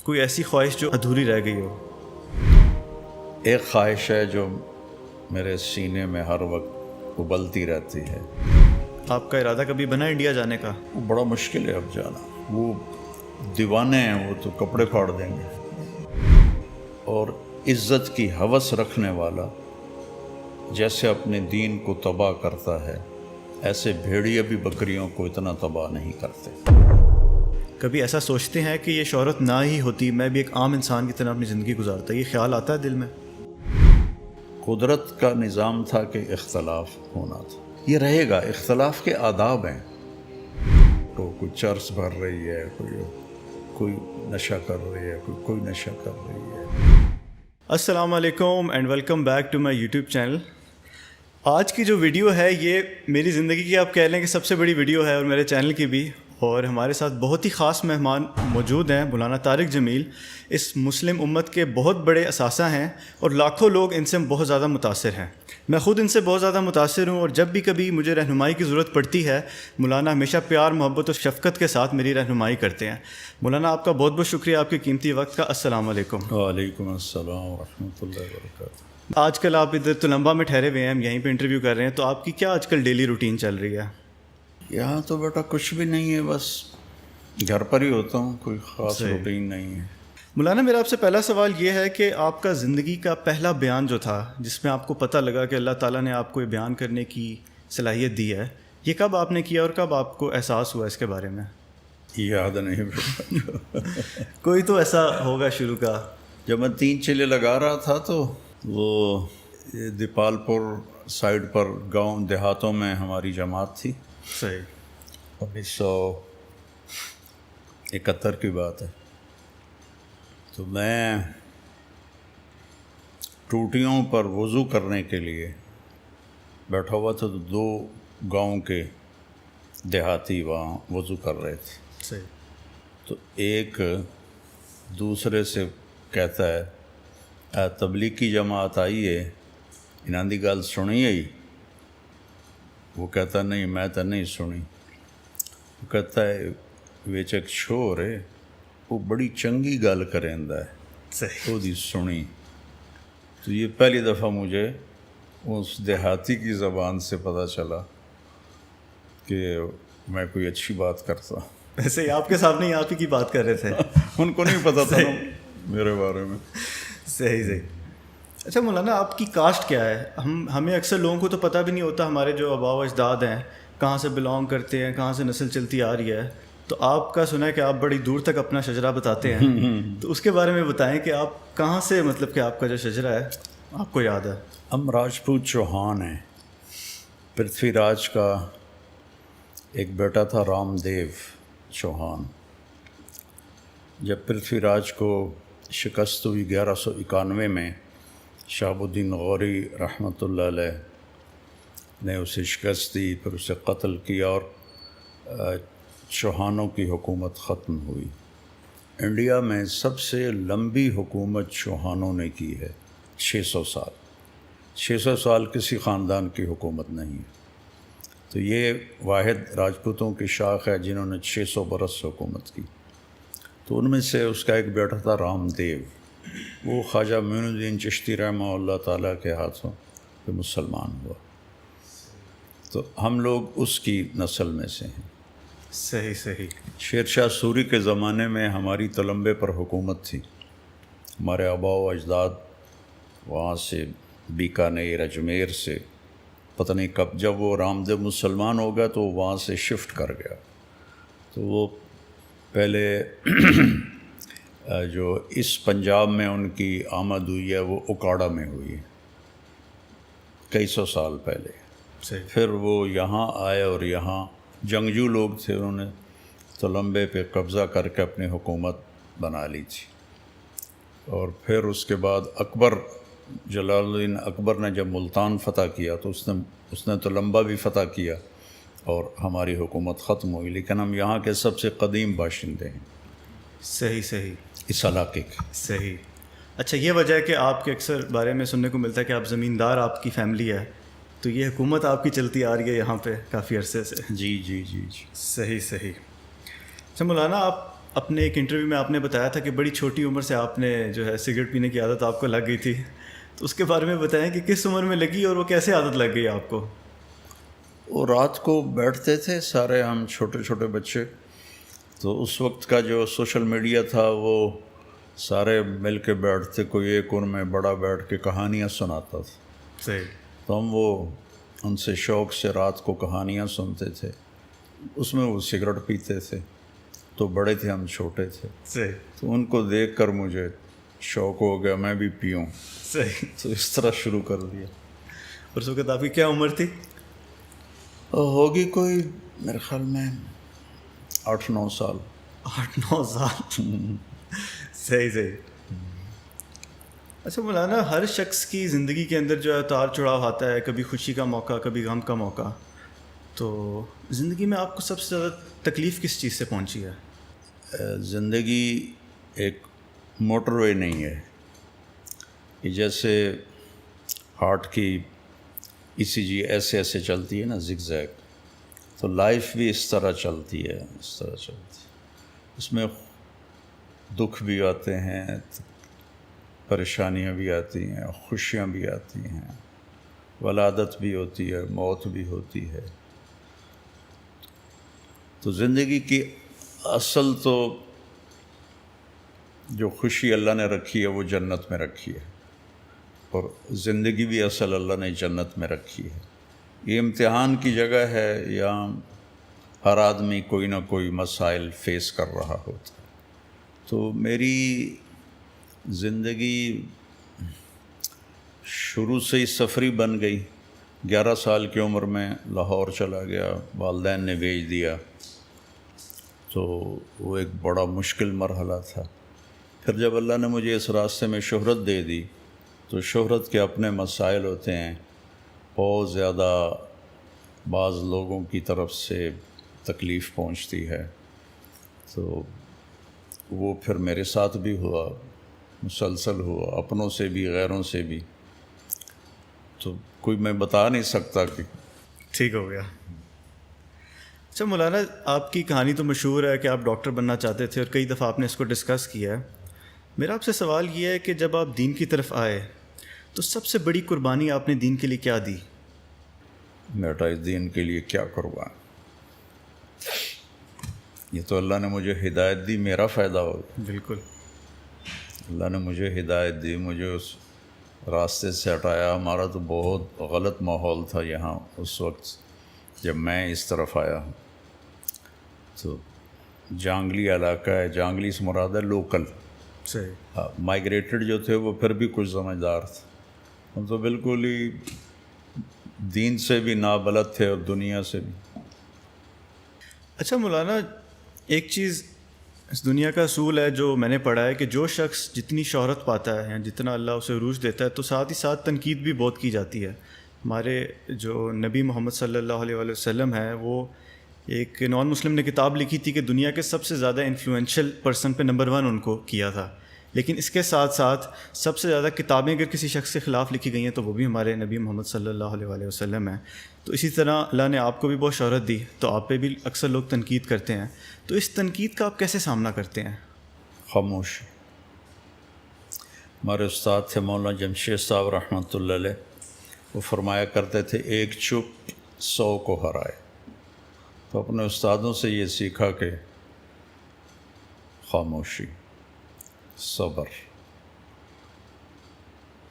کوئی ایسی خواہش جو ادھوری رہ گئی ہو؟ ایک خواہش ہے جو میرے سینے میں ہر وقت ابلتی رہتی ہے. آپ کا ارادہ کبھی بنا انڈیا جانے کا؟ وہ بڑا مشکل ہے اب جانا. وہ دیوانے ہیں، وہ تو کپڑے پھاڑ دیں گے. اور عزت کی ہوس رکھنے والا جیسے اپنے دین کو تباہ کرتا ہے، ایسے بھیڑیے بھی بکریوں کو اتنا تباہ نہیں کرتے. کبھی ایسا سوچتے ہیں کہ یہ شہرت نہ ہی ہوتی میں بھی ایک عام انسان کی طرح اپنی زندگی گزارتا؟ یہ خیال آتا ہے دل میں؟ قدرت کا نظام تھا کہ اختلاف ہونا تھا، یہ رہے گا. اختلاف کے آداب ہیں. تو کوئی چرس بھر رہی ہے، کوئی نشہ کر رہی ہے، کوئی نشہ کر رہی ہے. السلام علیکم and welcome back to my YouTube channel. آج کی جو ویڈیو ہے یہ میری زندگی کی آپ کہہ لیں کہ سب سے بڑی ویڈیو ہے، اور میرے چینل کی بھی. اور ہمارے ساتھ بہت ہی خاص مہمان موجود ہیں. مولانا طارق جمیل اس مسلم امت کے بہت بڑے اثاثہ ہیں، اور لاکھوں لوگ ان سے بہت زیادہ متاثر ہیں. میں خود ان سے بہت زیادہ متاثر ہوں، اور جب بھی کبھی مجھے رہنمائی کی ضرورت پڑتی ہے مولانا ہمیشہ پیار، محبت اور شفقت کے ساتھ میری رہنمائی کرتے ہیں. مولانا آپ کا بہت بہت شکریہ آپ کے قیمتی وقت کا. السلام علیکم. وعلیکم السلام ورحمۃ اللہ وبرکاتہ. آج کل آپ ادھر تلمبا میں ٹھہرے ہوئے ہیں، ہم یہیں پہ انٹرویو کر رہے ہیں، تو آپ کی کیا آج کل ڈیلی روٹین چل رہی ہے؟ یہاں تو بیٹا کچھ بھی نہیں ہے، بس گھر پر ہی ہوتا ہوں. کوئی خاص روٹین نہیں ہے. مولانا میرا آپ سے پہلا سوال یہ ہے کہ آپ کا زندگی کا پہلا بیان جو تھا، جس میں آپ کو پتہ لگا کہ اللہ تعالیٰ نے آپ کو یہ بیان کرنے کی صلاحیت دی ہے، یہ کب آپ نے کیا اور کب آپ کو احساس ہوا اس کے بارے میں؟ یاد نہیں بیٹا. کوئی تو ایسا ہوگا شروع کا. جب میں 3 چلے لگا رہا تھا تو وہ دیپال پور سائڈ پر گاؤں دیہاتوں میں ہماری جماعت تھی. صحیح. 1971 کی بات ہے. تو میں ٹوٹیوں پر وضو کرنے کے لیے بیٹھا ہوا تھا، تو 2 گاؤں کے دیہاتی وہاں وضو کر رہے تھے. صحیح. تو ایک دوسرے سے کہتا ہے، تبلیغ کی جماعت آئی ہے، انہاں دی گل سنی ہے؟ وہ کہتا نہیں میں تو نہیں سنی. وہ کہتا ہے وچ ایک شور ہے، وہ بڑی چنگی گل کریندا ہے. صحیح. وہ دی سنی. تو یہ پہلی دفعہ مجھے اس دیہاتی کی زبان سے پتہ چلا کہ میں کوئی اچھی بات کرتا. ایسے ہی آپ کے سامنے ہی آپ ہی کی بات کر رہے تھے. ان کو نہیں پتہ تھا میرے بارے میں. صحیح صحیح. اچھا مولانا آپ کی کاسٹ کیا ہے؟ ہمیں اکثر لوگوں کو تو پتہ بھی نہیں ہوتا ہمارے جو آباء و اجداد ہیں کہاں سے بلانگ کرتے ہیں، کہاں سے نسل چلتی آ رہی ہے. تو آپ کا سنا ہے کہ آپ بڑی دور تک اپنا شجرہ بتاتے ہیں، تو اس کے بارے میں بتائیں کہ آپ کہاں سے، مطلب کہ آپ کا جو شجرہ ہے آپ کو یاد ہے؟ ہم راجپوت چوہان ہیں. پرتھوی راج کا ایک بیٹا تھا رام دیو چوہان. جب پرتھوی راج کو شکست ہوئی 1191 میں، شہاب الدین غوری رحمۃ اللہ علیہ نے اسے شکست دی، پھر اسے قتل کیا اور چوہانوں کی حکومت ختم ہوئی. انڈیا میں سب سے لمبی حکومت چوہانوں نے کی ہے، 600 سال. 600 سال کسی خاندان کی حکومت نہیں ہے. تو یہ واحد راجپوتوں کی شاخ ہے جنہوں نے 600 برس حکومت کی. تو ان میں سے اس کا ایک بیٹا تھا رام دیو. وہ خواجہ معین الدین چشتی رحمہ اللہ تعالیٰ کے ہاتھوں پہ مسلمان ہوا. تو ہم لوگ اس کی نسل میں سے ہیں. صحیح صحیح. شیر شاہ سوری کے زمانے میں ہماری تلمبے پر حکومت تھی. ہمارے آباء و اجداد وہاں سے بیکانیر اجمیر سے پتہ نہیں کب، جب وہ رام دیو مسلمان ہو گیا تو وہاں سے شفٹ کر گیا. تو وہ پہلے جو اس پنجاب میں ان کی آمد ہوئی ہے وہ اکاڑا میں ہوئی ہے کئی سو سال پہلے. پھر وہ یہاں آئے اور یہاں جنگجو لوگ تھے، انہوں نے تلمبے پہ قبضہ کر کے اپنی حکومت بنا لی تھی. اور پھر اس کے بعد اکبر، جلال الدین اکبر نے جب ملتان فتح کیا تو اس نے تلمبا بھی فتح کیا اور ہماری حکومت ختم ہوئی. لیکن ہم یہاں کے سب سے قدیم باشندے ہیں. صحیح صحیح. اس علاقے کے. صحیح. اچھا یہ وجہ ہے کہ آپ کے اکثر بارے میں سننے کو ملتا ہے کہ آپ زمیندار، آپ کی فیملی ہے، تو یہ حکومت آپ کی چلتی آ رہی ہے یہاں پہ کافی عرصے سے. جی جی جی جی. صحیح صحیح. اچھا مولانا اپنے ایک انٹرویو میں آپ نے بتایا تھا کہ بڑی چھوٹی عمر سے آپ نے جو ہے سگریٹ پینے کی عادت آپ کو لگ گئی تھی، تو اس کے بارے میں بتائیں کہ کس عمر میں لگی اور وہ کیسے عادت لگ گئی آپ کو؟ وہ رات کو بیٹھتے تھے سارے ہم چھوٹے چھوٹے بچے، تو اس وقت کا جو سوشل میڈیا تھا وہ سارے مل کے بیٹھتے، کوئی ایک ان میں بڑا بیٹھ کے کہانیاں سناتا تھا، صحیح. تو ہم وہ ان سے شوق سے رات کو کہانیاں سنتے تھے، اس میں وہ سگریٹ پیتے تھے، تو بڑے تھے ہم چھوٹے تھے، صحیح. تو ان کو دیکھ کر مجھے شوق ہو گیا میں بھی پیوں، صحیح. تو اس طرح شروع کر دیا. اور اس وقت آپ کی کیا عمر تھی؟ ہوگی کوئی میرے خیال میں 8-9 سال. 8-9 سال. صحیح صحیح. اچھا مولانا، ہر شخص کی زندگی کے اندر جو ہے اتار چڑھاؤ آتا ہے، کبھی خوشی کا موقع، کبھی غم کا موقع. تو زندگی میں آپ کو سب سے زیادہ تکلیف کس چیز سے پہنچی ہے؟ زندگی ایک موٹر وے نہیں ہے کہ جیسے ہارٹ کی ای سی جی ایسے ایسے چلتی ہے نا زگ زیگ، تو لائف بھی اس طرح چلتی ہے، اس طرح چلتی ہے. اس میں دکھ بھی آتے ہیں، پریشانیاں بھی آتی ہیں، خوشیاں بھی آتی ہیں، ولادت بھی ہوتی ہے، موت بھی ہوتی ہے. تو زندگی کی اصل تو جو خوشی اللہ نے رکھی ہے وہ جنت میں رکھی ہے، اور زندگی بھی اصل اللہ نے جنت میں رکھی ہے. یہ امتحان کی جگہ ہے، یہاں ہر آدمی کوئی نہ کوئی مسائل فیس کر رہا ہوتا ہے. تو میری زندگی شروع سے ہی سفری بن گئی. 11 سال کی عمر میں لاہور چلا گیا، والدین نے بھیج دیا، تو وہ ایک بڑا مشکل مرحلہ تھا. پھر جب اللہ نے مجھے اس راستے میں شہرت دے دی، تو شہرت کے اپنے مسائل ہوتے ہیں، بہت زیادہ بعض لوگوں کی طرف سے تکلیف پہنچتی ہے. تو وہ پھر میرے ساتھ بھی ہوا، مسلسل ہوا، اپنوں سے بھی غیروں سے بھی. تو کوئی میں بتا نہیں سکتا کہ ٹھیک ہو گیا. اچھا مولانا، آپ کی کہانی تو مشہور ہے کہ آپ ڈاکٹر بننا چاہتے تھے اور کئی دفعہ آپ نے اس کو ڈسکس کیا ہے. میرا آپ سے سوال یہ ہے کہ جب آپ دین کی طرف آئے تو سب سے بڑی قربانی آپ نے دین کے لیے کیا دی؟ بیٹا اس دین کے لیے کیا قربان، یہ تو اللہ نے مجھے ہدایت دی، میرا فائدہ ہو. بالکل. اللہ نے مجھے ہدایت دی، مجھے اس راستے سے ہٹایا. ہمارا تو بہت غلط ماحول تھا یہاں اس وقت جب میں اس طرف آیا. تو جانگلی علاقہ ہے، جانگلی سے مراد ہے لوکل. صحیح. ہاں، مائگریٹڈ جو تھے وہ پھر بھی کچھ سمجھدار تھے، ہم تو بالکل ہی دین سے بھی نابلد تھے اور دنیا سے بھی. اچھا مولانا، ایک چیز اس دنیا کا اصول ہے جو میں نے پڑھا ہے کہ جو شخص جتنی شہرت پاتا ہے یا جتنا اللہ اسے عروج دیتا ہے تو ساتھ ہی ساتھ تنقید بھی بہت کی جاتی ہے. ہمارے جو نبی محمد صلی اللہ علیہ وآلہ وسلم ہیں، وہ ایک نان مسلم نے کتاب لکھی تھی کہ دنیا کے سب سے زیادہ انفلوئنشل پرسن پہ نمبر 1 ان کو کیا تھا. لیکن اس کے ساتھ ساتھ سب سے زیادہ کتابیں اگر کسی شخص کے خلاف لکھی گئی ہیں تو وہ بھی ہمارے نبی محمد صلی اللہ علیہ وآلہ وسلم ہیں. تو اسی طرح اللہ نے آپ کو بھی بہت شہرت دی، تو آپ پہ بھی اکثر لوگ تنقید کرتے ہیں. تو اس تنقید کا آپ کیسے سامنا کرتے ہیں؟ خاموش. ہمارے استاد تھے مولانا جمشید صاحب رحمۃ اللہ علیہ، وہ فرمایا کرتے تھے ایک چپ 100 کو ہرائے. تو اپنے استادوں سے یہ سیکھا کہ خاموشی، صبر.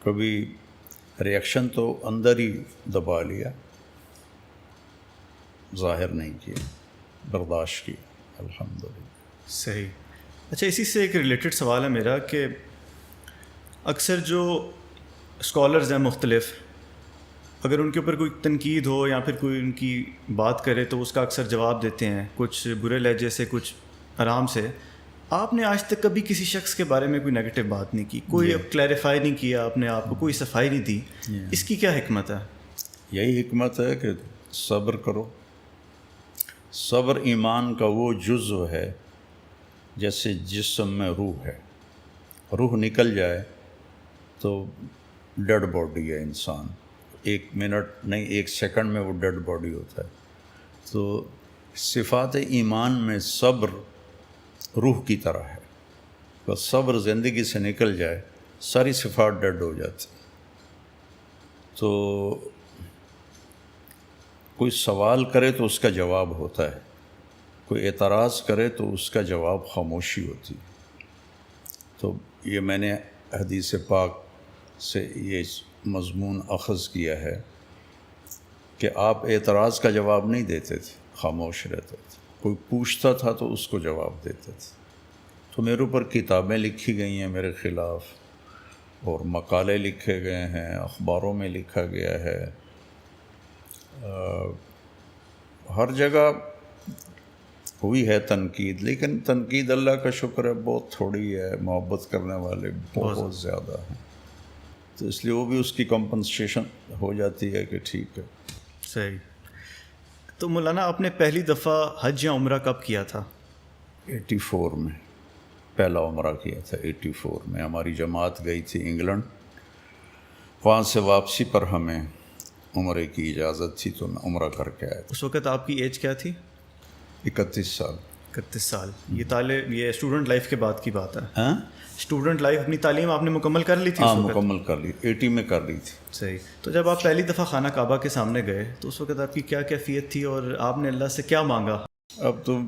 کبھی ریئیکشن تو اندر ہی دبا لیا، ظاہر نہیں کیا، برداشت کی، الحمدللہ. صحیح. اچھا، اسی سے ایک ریلیٹڈ سوال ہے میرا کہ اکثر جو اسکالرز ہیں مختلف، اگر ان کے اوپر کوئی تنقید ہو یا پھر کوئی ان کی بات کرے تو اس کا اکثر جواب دیتے ہیں، کچھ برے لہجے سے، کچھ آرام سے. آپ نے آج تک کبھی کسی شخص کے بارے میں کوئی نیگیٹو بات نہیں کی، کوئی کلیریفائی نہیں کیا اپنے آپ کو، کوئی صفائی نہیں دی. اس کی کیا حکمت ہے؟ یہی حکمت ہے کہ صبر کرو. صبر ایمان کا وہ جزو ہے جیسے جسم میں روح ہے. روح نکل جائے تو ڈیڈ باڈی ہے انسان، 1 منٹ نہیں 1 سیکنڈ میں وہ ڈیڈ باڈی ہوتا ہے. تو صفات ایمان میں صبر روح کی طرح ہے، بس صبر زندگی سے نکل جائے ساری صفات ڈیڈ ہو جاتی۔ تو کوئی سوال کرے تو اس کا جواب ہوتا ہے، کوئی اعتراض کرے تو اس کا جواب خاموشی ہوتی ہے۔ تو یہ میں نے حدیث پاک سے یہ مضمون اخذ کیا ہے کہ آپ اعتراض کا جواب نہیں دیتے تھے، خاموش رہتے تھے، کوئی پوچھتا تھا تو اس کو جواب دیتے تھے۔ تو میرے اوپر کتابیں لکھی گئی ہیں میرے خلاف، اور مقالے لکھے گئے ہیں، اخباروں میں لکھا گیا ہے، ہر جگہ ہوئی ہے تنقید، لیکن تنقید اللہ کا شکر ہے بہت تھوڑی ہے، محبت کرنے والے بہت زیادہ ہیں، تو اس لیے وہ بھی اس کی کمپنسیشن ہو جاتی ہے کہ ٹھیک ہے۔ صحیح۔ تو مولانا آپ نے پہلی دفعہ حج یا عمرہ کب کیا تھا؟ 84 میں پہلا عمرہ کیا تھا، 84 میں ہماری جماعت گئی تھی انگلینڈ، وہاں سے واپسی پر ہمیں عمرے کی اجازت تھی تو میں عمرہ کر کے آیا۔ اس وقت آپ کی ایج کیا تھی؟ 31 سال۔ 31 سال۔ یہ اسٹوڈنٹ لائف کے بعد کی بات ہے؟ ہاں، اسٹوڈنٹ لائف، اپنی تعلیم آپ نے مکمل کر لی تھی ہاں اس وقت؟ مکمل کر لی، 80 میں کر لی تھی۔ صحیح۔ تو جب آپ پہلی دفعہ خانہ کعبہ کے سامنے گئے تو اس وقت آپ کی کیا کیفیت تھی اور آپ نے اللہ سے کیا مانگا؟ اب تم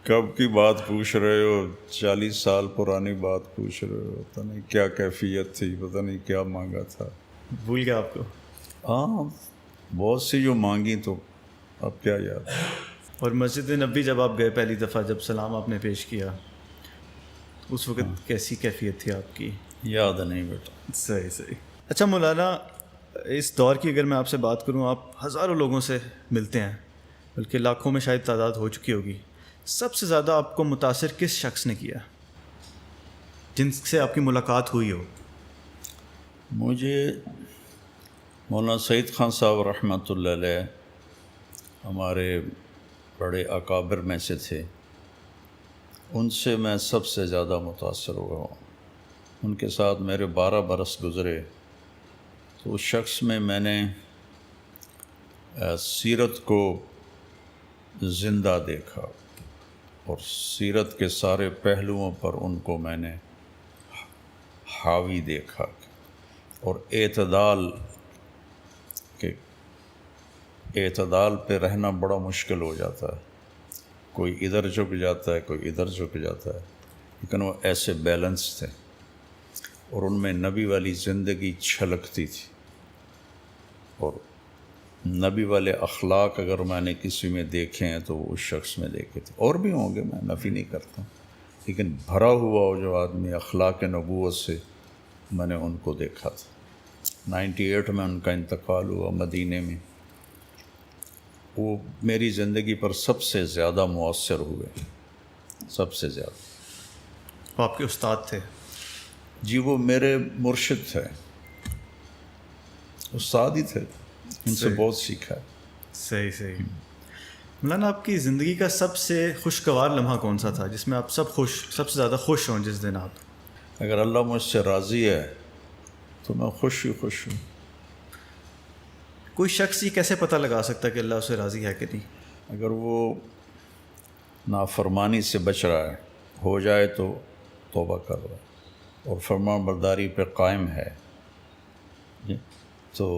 کب کی بات پوچھ رہے ہو، 40 سال پرانی بات پوچھ رہے ہو، پتہ نہیں کیا کیفیت تھی، پتہ نہیں کیا مانگا تھا، بھول گیا آپ کو؟ ہاں بہت سی جو مانگی تو اب کیا یاد۔ اور مسجد نبی جب آپ گئے پہلی دفعہ، جب سلام آپ نے پیش کیا، اس وقت کیسی کیفیت تھی آپ کی؟ یاد نہیں بیٹا۔ صحیح صحیح۔ اچھا مولانا، اس دور کی اگر میں آپ سے بات کروں، آپ ہزاروں لوگوں سے ملتے ہیں، بلکہ لاکھوں میں شاید تعداد ہو چکی ہوگی، سب سے زیادہ آپ کو متاثر کس شخص نے کیا جن سے آپ کی ملاقات ہوئی ہو؟ مجھے مولانا سعید خان صاحب رحمۃ اللہ علیہ ہمارے بڑے اکابر میں سے تھے، ان سے میں سب سے زیادہ متاثر ہوا ہوں۔ ان کے ساتھ میرے 12 برس گزرے، تو اس شخص میں نے سیرت کو زندہ دیکھا، اور سیرت کے سارے پہلوؤں پر ان کو میں نے حاوی دیکھا، اور اعتدال پہ رہنا بڑا مشکل ہو جاتا ہے، کوئی ادھر جھک جاتا ہے، کوئی ادھر جھک جاتا ہے، لیکن وہ ایسے بیلنس تھے، اور ان میں نبی والی زندگی چھلکتی تھی، اور نبی والے اخلاق اگر میں نے کسی میں دیکھے ہیں تو وہ اس شخص میں دیکھے تھے، اور بھی ہوں گے، میں نفی نہیں کرتا، لیکن بھرا ہوا ہو جو آدمی اخلاق نبوت سے، میں نے ان کو دیکھا تھا۔ 98 میں ان کا انتقال ہوا مدینے میں، وہ میری زندگی پر سب سے زیادہ مؤثر ہوئے، سب سے زیادہ۔ وہ آپ کے استاد تھے؟ جی وہ میرے مرشد تھے، استاد ہی تھے، ان سے بہت سیکھا ہے۔ صحیح صحیح۔ مولانا، آپ کی زندگی کا سب سے خوشگوار لمحہ کون سا تھا جس میں آپ سب سے زیادہ خوش ہوں جس دن آپ؟ اگر اللہ مجھ سے راضی ہے تو میں خوش ہی خوش ہوں۔ کوئی شخص یہ کیسے پتہ لگا سکتا ہے کہ اللہ اسے راضی ہے کہ نہیں؟ اگر وہ نافرمانی سے بچ رہا ہے، ہو جائے تو توبہ کر رہا ہے، اور فرمان برداری پہ قائم ہے، تو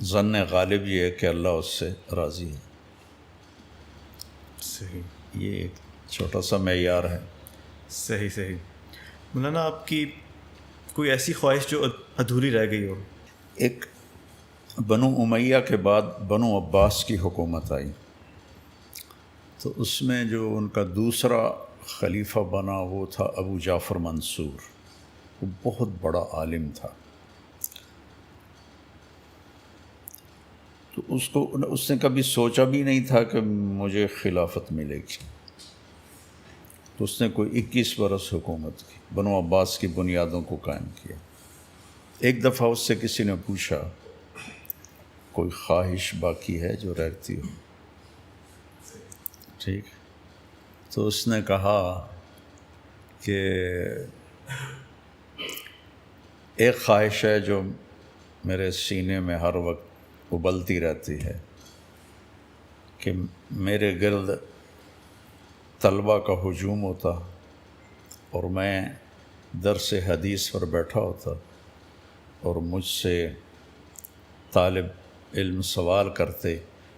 ظن غالب یہ ہے کہ اللہ اس سے راضی ہے۔ صحیح، یہ ایک چھوٹا سا معیار ہے۔ صحیح صحیح۔ مولانا، آپ کی کوئی ایسی خواہش جو ادھوری رہ گئی ہو؟ ایک بنو امیہ کے بعد بنو عباس کی حکومت آئی، تو اس میں جو ان کا دوسرا خلیفہ بنا وہ تھا ابو جعفر منصور، وہ بہت بڑا عالم تھا، تو اس نے کبھی سوچا بھی نہیں تھا کہ مجھے خلافت ملے گی، تو اس نے کوئی 21 برس حکومت کی، بنو عباس کی بنیادوں کو قائم کیا۔ ایک دفعہ اس سے کسی نے پوچھا کوئی خواہش باقی ہے جو رہتی ہو؟ ٹھیک، تو اس نے کہا کہ ایک خواہش ہے جو میرے سینے میں ہر وقت ابلتی رہتی ہے، کہ میرے گرد طلبہ کا ہجوم ہوتا اور میں درس حدیث پر بیٹھا ہوتا اور مجھ سے طالب علم سوال کرتے،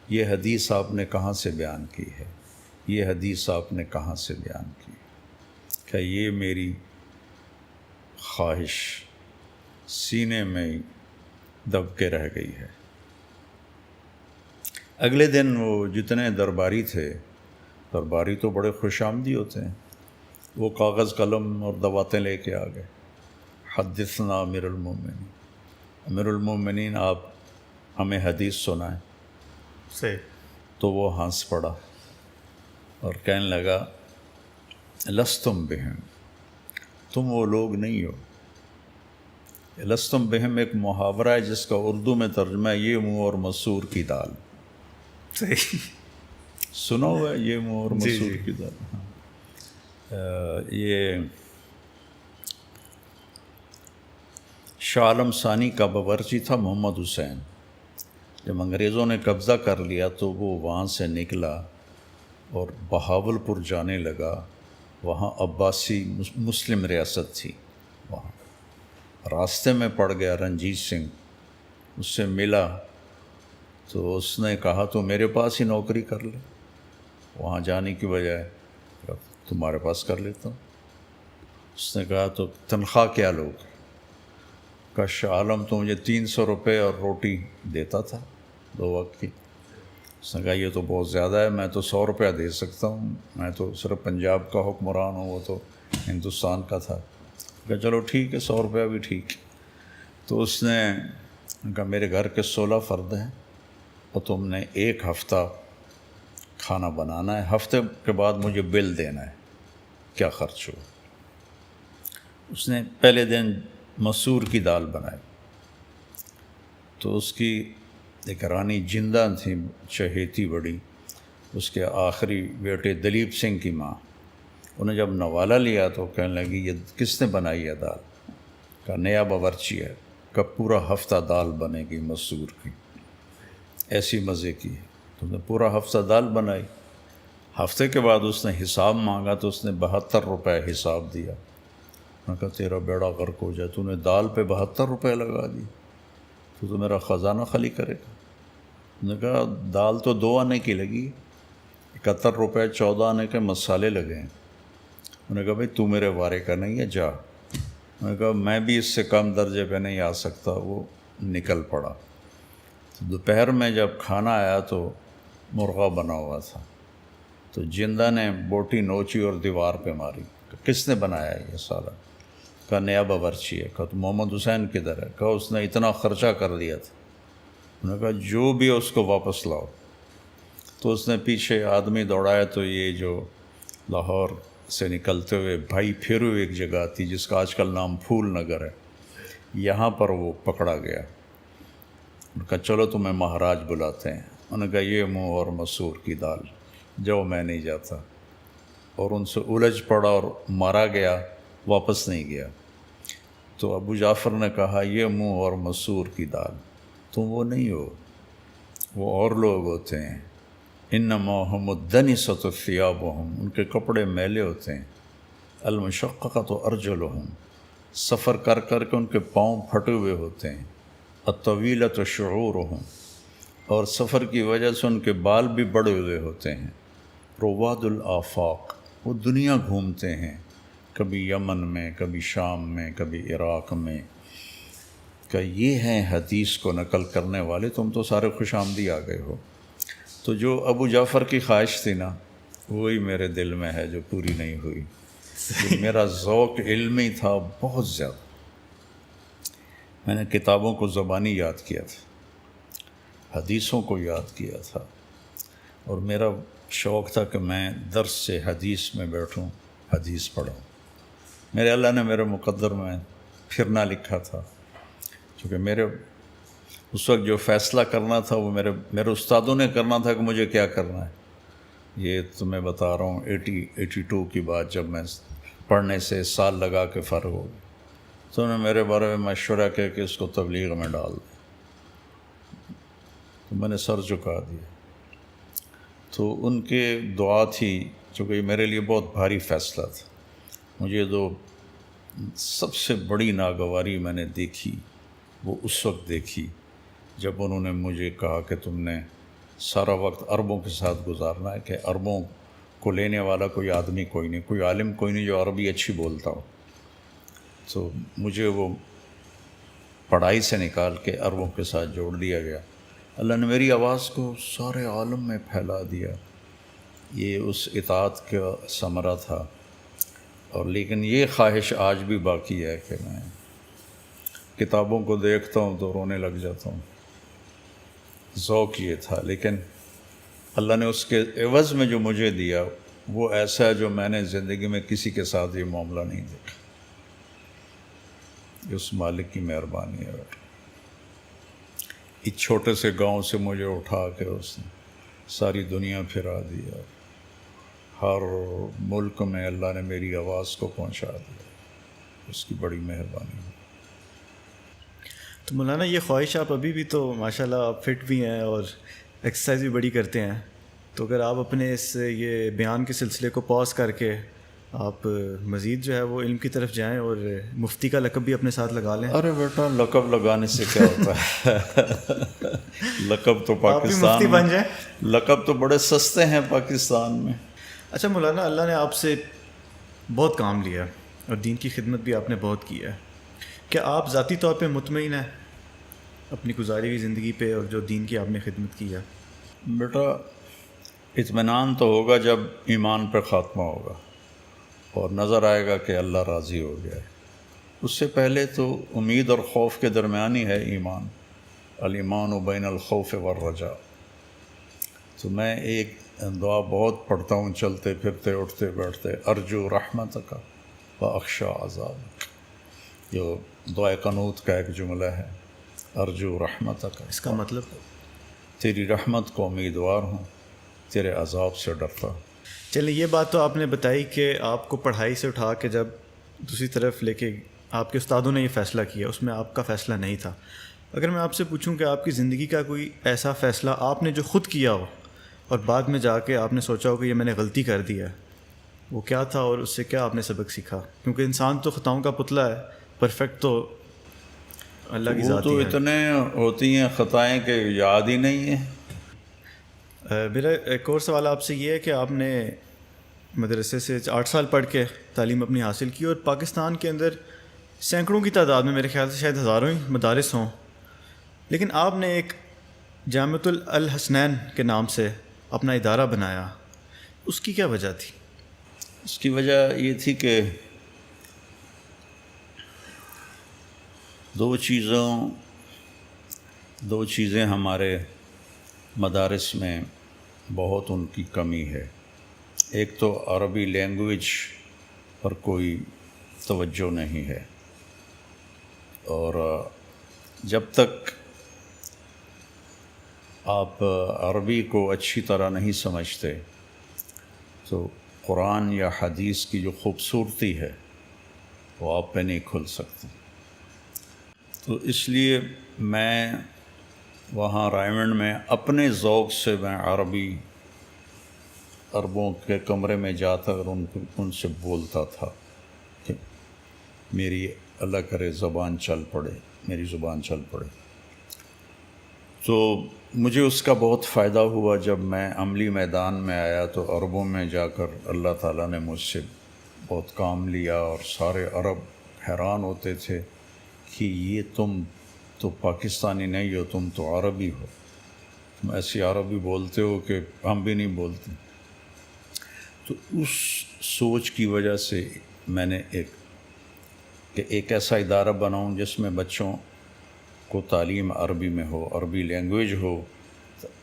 یہ حدیث آپ نے کہاں سے بیان کی ہے، یہ حدیث آپ نے کہاں سے بیان کی، کہ یہ میری خواہش سینے میں دب کے رہ گئی ہے۔ اگلے دن وہ جتنے درباری تھے، درباری تو بڑے خوش آمدی ہوتے ہیں، وہ کاغذ قلم اور دواتیں لے کے آ گئے۔ حدثنا امیر المومنین، امیر المومنین آپ ہمیں حدیث سنائیں۔ صحیح۔ تو وہ ہنس پڑا اور کہنے لگا لستم بہم، تم وہ لوگ نہیں ہو۔ لستم بہم ایک محاورہ ہے جس کا اردو میں ترجمہ ہے یہ منہ اور مسور کی دال۔ صحیح، سنا ہوا ہے یہ منہ اور مسور کی دال؟ ہاں۔ یہ شاہ عالم ثانی کا باورچی تھا محمد حسین، جب انگریزوں نے قبضہ کر لیا تو وہ وہاں سے نکلا اور بہاول پور جانے لگا، وہاں عباسی مسلم ریاست تھی، وہاں راستے میں پڑ گیا رنجیت سنگھ، اس سے ملا تو اس نے کہا تو میرے پاس ہی نوکری کر لے، وہاں جانے کی بجائے تمہارے پاس کر لیتا ہوں۔ اس نے کہا تو تنخواہ کیا لوگ؟ کہا شاہ عالم تو مجھے 300 روپے اور روٹی دیتا تھا 2 وقت کی۔ اس نے کہا یہ تو بہت زیادہ ہے، میں تو 100 روپیہ دے سکتا ہوں، میں تو صرف پنجاب کا حکمران ہوں، وہ تو ہندوستان کا تھا۔ کہا چلو ٹھیک ہے، 100 روپیہ بھی ٹھیک۔ تو اس نے کہا میرے گھر کے 16 فرد ہیں اور تم نے 1 ہفتہ کھانا بنانا ہے، ہفتے کے بعد مجھے بل دینا ہے کیا خرچ ہو۔ اس نے پہلے دن مسور کی دال بنائی، تو اس کی ایک رانی جندہ تھی چہیتی بڑی، اس کے آخری بیٹے دلیپ سنگھ کی ماں، انہیں جب نوالا لیا تو کہنے لگی یہ کس نے بنائی ہے دال؟ کہا نیا باورچی ہے، کہ پورا ہفتہ دال بنے گی مسور کی، ایسی مزے کی ہے۔ تو نے پورا ہفتہ دال بنائی، ہفتے کے بعد اس نے حساب مانگا تو اس نے 72 روپے حساب دیا۔ میں کہا تیرا بیڑا غرق ہو جائے، تو نے دال پہ 72 روپے لگا دی، تو میرا خزانہ خالی کرے گا۔ میں نے کہا دال تو 2 آنے کی لگی، 71 روپے 14 آنے کے مسالے لگے ہیں۔ میں نے کہا بھائی تو میرے وارے کا نہیں ہے، جا۔ میں نے کہا میں بھی اس سے کم درجے پہ نہیں آ سکتا، وہ نکل پڑا۔ دوپہر میں جب کھانا آیا تو مرغا بنا ہوا تھا، تو جندہ نے بوٹی نوچی اور دیوار پہ ماری، کہ کس نے بنایا ہے یہ سارا؟ کہا نیا باورچی ہے۔ کہا تو محمد حسین کدھر ہے؟ کہا اس نے اتنا خرچہ کر دیا تھا۔ انہوں نے کہا جو بھی ہے اس کو واپس لاؤ۔ تو اس نے پیچھے آدمی دوڑایا تو یہ جو لاہور سے نکلتے ہوئے بھائی پھیرو ایک جگہ آتی جس کا آج کل نام پھول نگر ہے، یہاں پر وہ پکڑا گیا۔ انہوں نے کہا چلو تمہیں مہاراج بلاتے ہیں۔ انہوں نے کہا یہ منہ اور مسور کی دال، جو میں نہیں جاتا، اور ان سے الجھ پڑا اور مارا گیا، واپس نہیں گیا۔ تو ابو جعفر نے کہا یہ منہ اور مسور کی دال، تم وہ نہیں ہو، وہ اور لوگ ہوتے ہیں۔ انما هم الدنسۃ ثیابهم، ان کے کپڑے میلے ہوتے ہیں۔ المشققۃ ارجلهم، سفر کر کر کے ان کے پاؤں پھٹے ہوئے ہوتے ہیں۔ الطویلۃ شعورهم، اور سفر کی وجہ سے ان کے بال بھی بڑے ہوئے ہوتے ہیں۔ رواد الآفاق، وہ دنیا گھومتے ہیں، کبھی یمن میں، کبھی شام میں، کبھی عراق میں۔ کہ یہ ہیں حدیث کو نقل کرنے والے، تم تو سارے خوش آمدی آ گئے ہو۔ تو جو ابو جعفر کی خواہش تھی نا، وہی میرے دل میں ہے جو پوری نہیں ہوئی۔ میرا ذوق علمی تھا بہت زیادہ، میں نے کتابوں کو زبانی یاد کیا تھا، حدیثوں کو یاد کیا تھا، اور میرا شوق تھا کہ میں درس سے حدیث میں بیٹھوں، حدیث پڑھوں۔ میرے اللہ نے میرے مقدر میں پھرنا لکھا تھا، کیونکہ میرے اس وقت جو فیصلہ کرنا تھا وہ میرے استادوں نے کرنا تھا کہ مجھے کیا کرنا ہے۔ یہ تو میں بتا رہا ہوں 82 کی بات، جب میں پڑھنے سے سال لگا کے فارغ ہو گیا، تو انہوں نے میرے بارے میں مشورہ کیا کہ اس کو تبلیغ میں ڈال دیں، تو میں نے سر جھکا دیا۔ تو ان کے دعا تھی چونکہ یہ میرے لیے بہت بھاری فیصلہ تھا. مجھے جو سب سے بڑی ناگواری میں نے دیکھی وہ اس وقت دیکھی جب انہوں نے مجھے کہا کہ تم نے سارا وقت عربوں کے ساتھ گزارنا ہے، کہ عربوں کو لینے والا کوئی آدمی کوئی نہیں، کوئی عالم کوئی نہیں جو عربی اچھی بولتا ہو. تو مجھے وہ پڑھائی سے نکال کے عربوں کے ساتھ جوڑ دیا گیا. اللہ نے میری آواز کو سارے عالم میں پھیلا دیا. یہ اس اطاعت کا ثمرہ تھا. اور لیکن یہ خواہش آج بھی باقی ہے کہ میں کتابوں کو دیکھتا ہوں تو رونے لگ جاتا ہوں. ذوق یہ تھا، لیکن اللہ نے اس کے عوض میں جو مجھے دیا وہ ایسا ہے جو میں نے زندگی میں کسی کے ساتھ یہ معاملہ نہیں دیکھا. یہ اس مالک کی مہربانی ہے. ایک چھوٹے سے گاؤں سے مجھے اٹھا کے اس نے ساری دنیا پھرا دیا. ہر ملک میں اللہ نے میری آواز کو پہنچا دیا. اس کی بڑی مہربانی ہے. تو مولانا یہ خواہش آپ ابھی بھی تو ماشاءاللہ آپ فٹ بھی ہیں اور ایکسرسائز بھی بڑی کرتے ہیں، تو اگر آپ اپنے اس یہ بیان کے سلسلے کو پاز کر کے آپ مزید جو ہے وہ علم کی طرف جائیں اور مفتی کا لقب بھی اپنے ساتھ لگا لیں. ارے بیٹا لقب لگانے سے کیا ہوتا ہے؟ لقب تو پاکستان مفتی بن جائیں. لقب تو بڑے سستے ہیں پاکستان میں. اچھا مولانا، اللہ نے آپ سے بہت کام لیا اور دین کی خدمت بھی آپ نے بہت کی ہے. کیا آپ ذاتی طور پہ مطمئن ہیں اپنی گزاری ہوئی زندگی پہ اور جو دین کی آپ نے خدمت کی ہے؟ بیٹا اطمینان تو ہوگا جب ایمان پر خاتمہ ہوگا اور نظر آئے گا کہ اللہ راضی ہو گیا ہے. اس سے پہلے تو امید اور خوف کے درمیان ہی ہے ایمان. الایمان بین الخوف والرجاء. تو میں ایک دعا بہت پڑھتا ہوں چلتے پھرتے اٹھتے بیٹھتے، ارجو رحمتک و اخشی عذابک. جو دعائے قنوت کا ایک جملہ ہے، ارجو رحمتک. اس کا مطلب تیری رحمت کو امیدوار ہوں، تیرے عذاب سے ڈرتا ہوں. چلیں، یہ بات تو آپ نے بتائی کہ آپ کو پڑھائی سے اٹھا کے جب دوسری طرف لے کے آپ کے استادوں نے یہ فیصلہ کیا، اس میں آپ کا فیصلہ نہیں تھا. اگر میں آپ سے پوچھوں کہ آپ کی زندگی کا کوئی ایسا فیصلہ آپ نے جو خود کیا ہو اور بعد میں جا کے آپ نے سوچا ہو کہ یہ میں نے غلطی کر دی ہے، وہ کیا تھا اور اس سے کیا آپ نے سبق سیکھا؟ کیونکہ انسان تو خطاؤں کا پتلا ہے، پرفیکٹ تو اللہ کی ذات ہی ہے. وہ تو اتنے ہوتی ہیں خطائیں کہ یاد ہی نہیں ہیں. میرا ایک اور سوال آپ سے یہ ہے کہ آپ نے مدرسے سے 8 سال پڑھ کے تعلیم اپنی حاصل کی اور پاکستان کے اندر سینکڑوں کی تعداد میں، میرے خیال سے شاید ہزاروں ہی مدارس ہوں، لیکن آپ نے ایک جامعۃ الحسنین کے نام سے اپنا ادارہ بنایا. اس کی کیا وجہ تھی؟ اس کی وجہ یہ تھی کہ دو چیزیں ہمارے مدارس میں بہت ان کی کمی ہے. ایک تو عربی لینگویج پر کوئی توجہ نہیں ہے، اور جب تک آپ عربی کو اچھی طرح نہیں سمجھتے تو قرآن یا حدیث کی جو خوبصورتی ہے وہ آپ پہ نہیں کھل سکتی. تو اس لیے میں وہاں رائمنڈ میں اپنے ذوق سے میں عربوں کے کمرے میں جاتا اور ان سے بولتا تھا کہ میری اللہ کرے زبان چل پڑے، میری زبان چل پڑے. تو مجھے اس کا بہت فائدہ ہوا. جب میں عملی میدان میں آیا تو عربوں میں جا کر اللہ تعالیٰ نے مجھ سے بہت کام لیا، اور سارے عرب حیران ہوتے تھے کہ یہ تم تو پاکستانی نہیں ہو، تم تو عربی ہو، تم ایسی عربی بولتے ہو کہ ہم بھی نہیں بولتے. تو اس سوچ کی وجہ سے میں نے ایک ایسا ادارہ بناؤں جس میں بچوں کو تعلیم عربی میں ہو، عربی لینگویج ہو.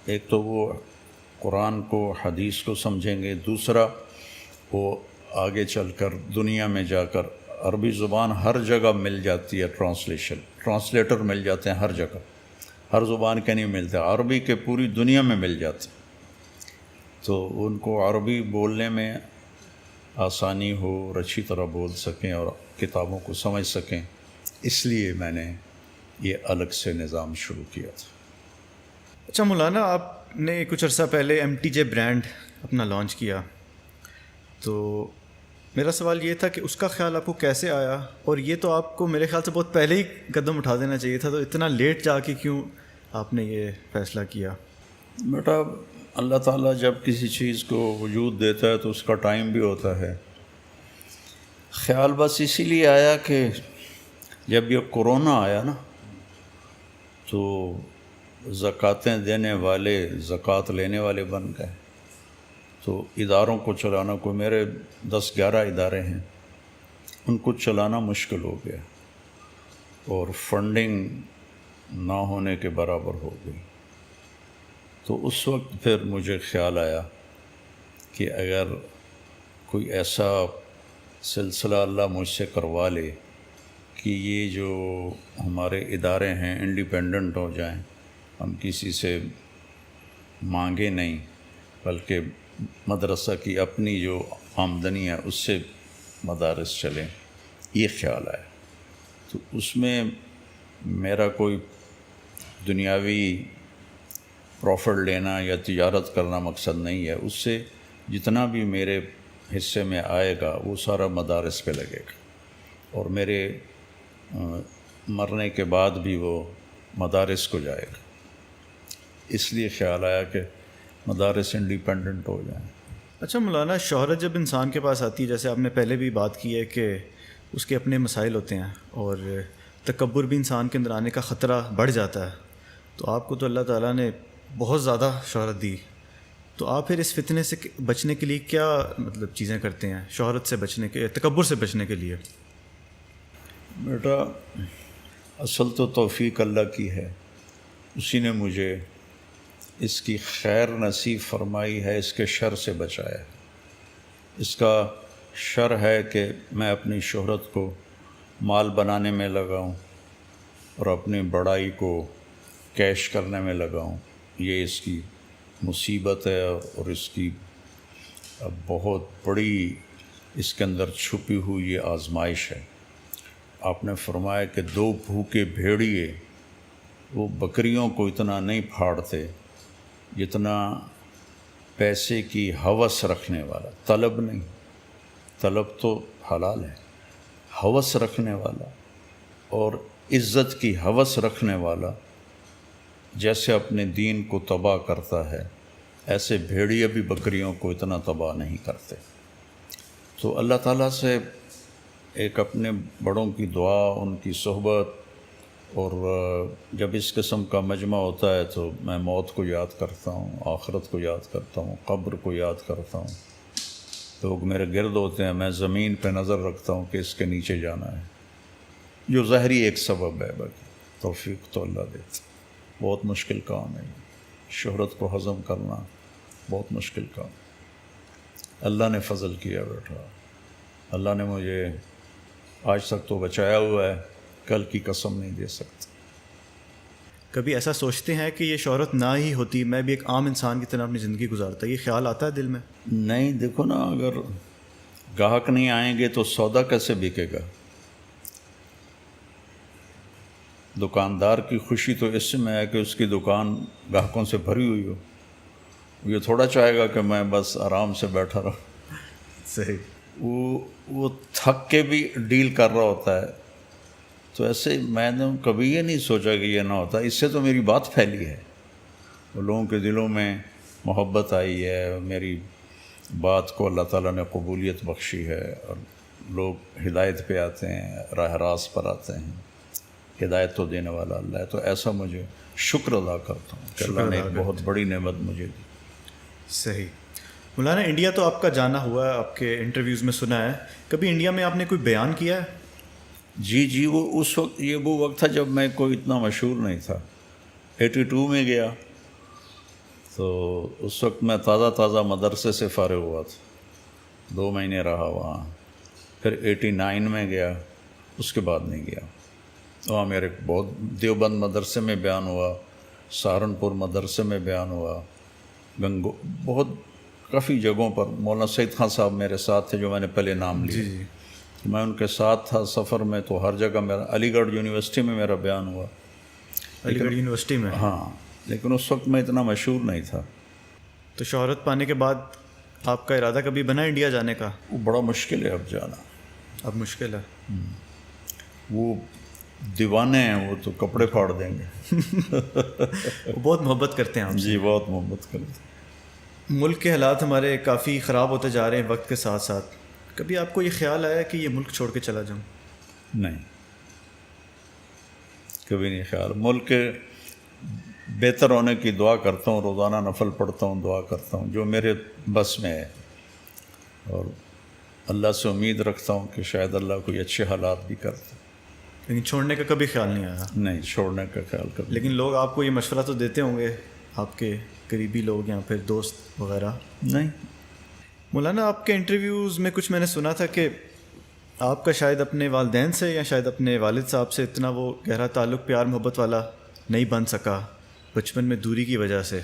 ایک تو وہ قرآن کو، حدیث کو سمجھیں گے، دوسرا وہ آگے چل کر دنیا میں جا کر عربی زبان ہر جگہ مل جاتی ہے، ٹرانسلیٹر مل جاتے ہیں ہر جگہ، ہر زبان کے نہیں ملتے، عربی کے پوری دنیا میں مل جاتے ہیں. تو ان کو عربی بولنے میں آسانی ہو اور اچھی طرح بول سکیں اور کتابوں کو سمجھ سکیں، اس لیے میں نے یہ الگ سے نظام شروع کیا تھا. اچھا مولانا، آپ نے کچھ عرصہ پہلے MTJ برانڈ اپنا لانچ کیا. تو میرا سوال یہ تھا کہ اس کا خیال آپ کو کیسے آیا، اور یہ تو آپ کو میرے خیال سے بہت پہلے ہی قدم اٹھا دینا چاہیے تھا، تو اتنا لیٹ جا کے کیوں آپ نے یہ فیصلہ کیا؟ بیٹا، اللہ تعالیٰ جب کسی چیز کو وجود دیتا ہے تو اس کا ٹائم بھی ہوتا ہے۔ خیال بس اسی لیے آیا کہ جب یہ کورونا آیا نا تو زکوٰۃیں دینے والے زکوٰۃ لینے والے بن گئے، تو اداروں کو چلانا، کوئی میرے 10-11 ادارے ہیں، ان کو چلانا مشکل ہو گیا اور فنڈنگ نہ ہونے کے برابر ہو گئی۔ تو اس وقت پھر مجھے خیال آیا کہ اگر کوئی ایسا سلسلہ اللہ مجھ سے کروا لے کہ یہ جو ہمارے ادارے ہیں انڈیپینڈنٹ ہو جائیں، ہم کسی سے مانگے نہیں بلکہ مدرسہ کی اپنی جو آمدنی ہے اس سے مدارس چلیں، یہ خیال آیا۔ تو اس میں میرا کوئی دنیاوی پروفٹ لینا یا تجارت کرنا مقصد نہیں ہے، اس سے جتنا بھی میرے حصے میں آئے گا وہ سارا مدارس پہ لگے گا، اور میرے مرنے کے بعد بھی وہ مدارس کو جائے گا۔ اس لیے خیال آیا کہ مدارس انڈیپینڈنٹ ہو جائیں۔ اچھا مولانا، شہرت جب انسان کے پاس آتی ہے، جیسے آپ نے پہلے بھی بات کی ہے کہ اس کے اپنے مسائل ہوتے ہیں اور تکبر بھی انسان کے اندر آنے کا خطرہ بڑھ جاتا ہے، تو آپ کو تو اللہ تعالیٰ نے بہت زیادہ شہرت دی، تو آپ پھر اس فتنے سے بچنے کے لیے کیا مطلب چیزیں کرتے ہیں، شہرت سے بچنے کے، تکبر سے بچنے کے لیے؟ بیٹا، اصل تو توفیق اللہ کی ہے، اسی نے مجھے اس کی خیر نصیب فرمائی ہے، اس کے شر سے بچایا ہے۔ اس کا شر ہے کہ میں اپنی شہرت کو مال بنانے میں لگاؤں اور اپنی بڑائی کو کیش کرنے میں لگاؤں، یہ اس کی مصیبت ہے، اور اس کی بہت بڑی اس کے اندر چھپی ہوئی یہ آزمائش ہے۔ آپ نے فرمایا کہ 2 بھوکے بھیڑیے وہ بکریوں کو اتنا نہیں پھاڑتے جتنا پیسے کی ہوس رکھنے والا، طلب نہیں، طلب تو حلال ہے، ہوس رکھنے والا اور عزت کی ہوس رکھنے والا جیسے اپنے دین کو تباہ کرتا ہے، ایسے بھیڑیے بھی بکریوں کو اتنا تباہ نہیں کرتے۔ تو اللہ تعالیٰ سے ایک اپنے بڑوں کی دعا، ان کی صحبت، اور جب اس قسم کا مجمع ہوتا ہے تو میں موت کو یاد کرتا ہوں، آخرت کو یاد کرتا ہوں، قبر کو یاد کرتا ہوں۔ لوگ میرے گرد ہوتے ہیں، میں زمین پہ نظر رکھتا ہوں کہ اس کے نیچے جانا ہے، جو ظاہری ایک سبب ہے، باقی توفیق تو اللہ دیتا۔ بہت مشکل کام ہے، شہرت کو ہضم کرنا بہت مشکل کام۔ اللہ نے فضل کیا بیٹا، اللہ نے مجھے آج تک تو بچایا ہوا ہے، کل کی قسم نہیں دے سکتا۔ کبھی ایسا سوچتے ہیں کہ یہ شہرت نہ ہی ہوتی میں بھی ایک عام انسان کی طرح اپنی زندگی گزارتا، یہ خیال آتا ہے دل میں؟ نہیں، دیکھو نا، اگر گاہک نہیں آئیں گے تو سودا کیسے بکے گا؟ دکاندار کی خوشی تو اس میں ہے کہ اس کی دکان گاہکوں سے بھری ہوئی ہو، یہ تھوڑا چاہے گا کہ میں بس آرام سے بیٹھا رہوں۔ صحیح۔ وہ تھک کے بھی ڈیل کر رہا ہوتا ہے۔ تو ایسے میں نے کبھی یہ نہیں سوچا کہ یہ نہ ہوتا، اس سے تو میری بات پھیلی ہے، لوگوں کے دلوں میں محبت آئی ہے، میری بات کو اللہ تعالیٰ نے قبولیت بخشی ہے، اور لوگ ہدایت پہ آتے ہیں، راہ راست پر آتے ہیں۔ ہدایت تو دینے والا اللہ ہے، تو ایسا مجھے شکر ادا کرتا ہوں کہ اللہ نے ایک بہت بڑی نعمت مجھے دی۔ صحیح۔ مولانا، انڈیا تو آپ کا جانا ہوا ہے، آپ کے انٹرویوز میں سنا ہے، کبھی انڈیا میں آپ نے کوئی بیان کیا ہے؟ جی، وہ اس وقت، یہ وہ وقت تھا جب میں کوئی اتنا مشہور نہیں تھا۔ 82 میں گیا تو اس وقت میں تازہ مدرسے سے فارغ ہوا تھا، 2 مہینے رہا وہاں۔ پھر 89 میں گیا، اس کے بعد نہیں گیا۔ وہاں میرے بہت دیوبند مدرسے میں بیان ہوا، سہارنپور مدرسے میں بیان ہوا، بہت کافی جگہوں پر۔ مولانا سعید خان صاحب میرے ساتھ تھے، جو میں نے پہلے نام لیا۔ جی۔ میں ان کے ساتھ تھا سفر میں، تو ہر جگہ میرا، علی گڑھ یونیورسٹی میں میرا بیان ہوا۔ علی گڑھ یونیورسٹی میں؟ ہاں، لیکن اس وقت میں اتنا مشہور نہیں تھا۔ تو شہرت پانے کے بعد آپ کا ارادہ کبھی بنا انڈیا جانے کا؟ وہ بڑا مشکل ہے اب جانا. اب مشکل ہے. وہ دیوانے ہیں, وہ تو کپڑے پھاڑ دیں گے. وہ بہت محبت کرتے ہیں آپ سے. جی بہت محبت کرتے ہیں. ملک کے حالات ہمارے کافی خراب ہوتے جا رہے ہیں وقت کے ساتھ ساتھ. کبھی آپ کو یہ خیال آیا کہ یہ ملک چھوڑ کے چلا جاؤں؟ نہیں, کبھی نہیں خیال. ملک کے بہتر ہونے کی دعا کرتا ہوں, روزانہ نفل پڑھتا ہوں, دعا کرتا ہوں جو میرے بس میں ہے, اور اللہ سے امید رکھتا ہوں کہ شاید اللہ کوئی اچھے حالات بھی کرتا. لیکن چھوڑنے کا کبھی خیال نہیں آیا؟ نہیں, چھوڑنے کا خیال کر. لیکن لوگ آپ کو یہ مشورہ تو دیتے ہوں گے, آپ کے قریبی لوگ یا پھر دوست وغیرہ؟ نہیں. مولانا آپ کے انٹرویوز میں کچھ میں نے سنا تھا کہ آپ کا شاید اپنے والدین سے یا شاید اپنے والد صاحب سے اتنا وہ گہرا تعلق پیار محبت والا نہیں بن سکا بچپن میں دوری کی وجہ سے.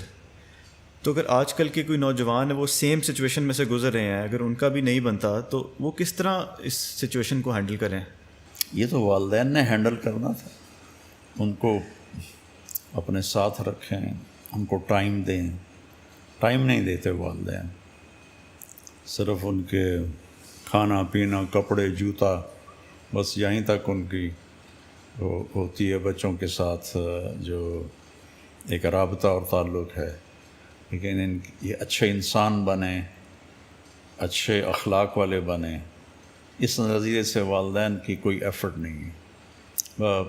تو اگر آج کل کے کوئی نوجوان ہے وہ سیم سچویشن میں سے گزر رہے ہیں, اگر ان کا بھی نہیں بنتا تو وہ کس طرح اس سچویشن کو ہینڈل کریں؟ یہ تو والدین نے ہینڈل کرنا تھا. ان کو اپنے ساتھ رکھیں, ان کو ٹائم دیں. ٹائم نہیں دیتے والدین, صرف ان کے کھانا پینا کپڑے جوتا بس یہیں تک ان کی ہوتی ہے. بچوں کے ساتھ جو ایک رابطہ اور تعلق ہے, لیکن یہ اچھے انسان بنیں, اچھے اخلاق والے بنیں, اس نظریے سے والدین کی کوئی ایفرٹ نہیں ہے.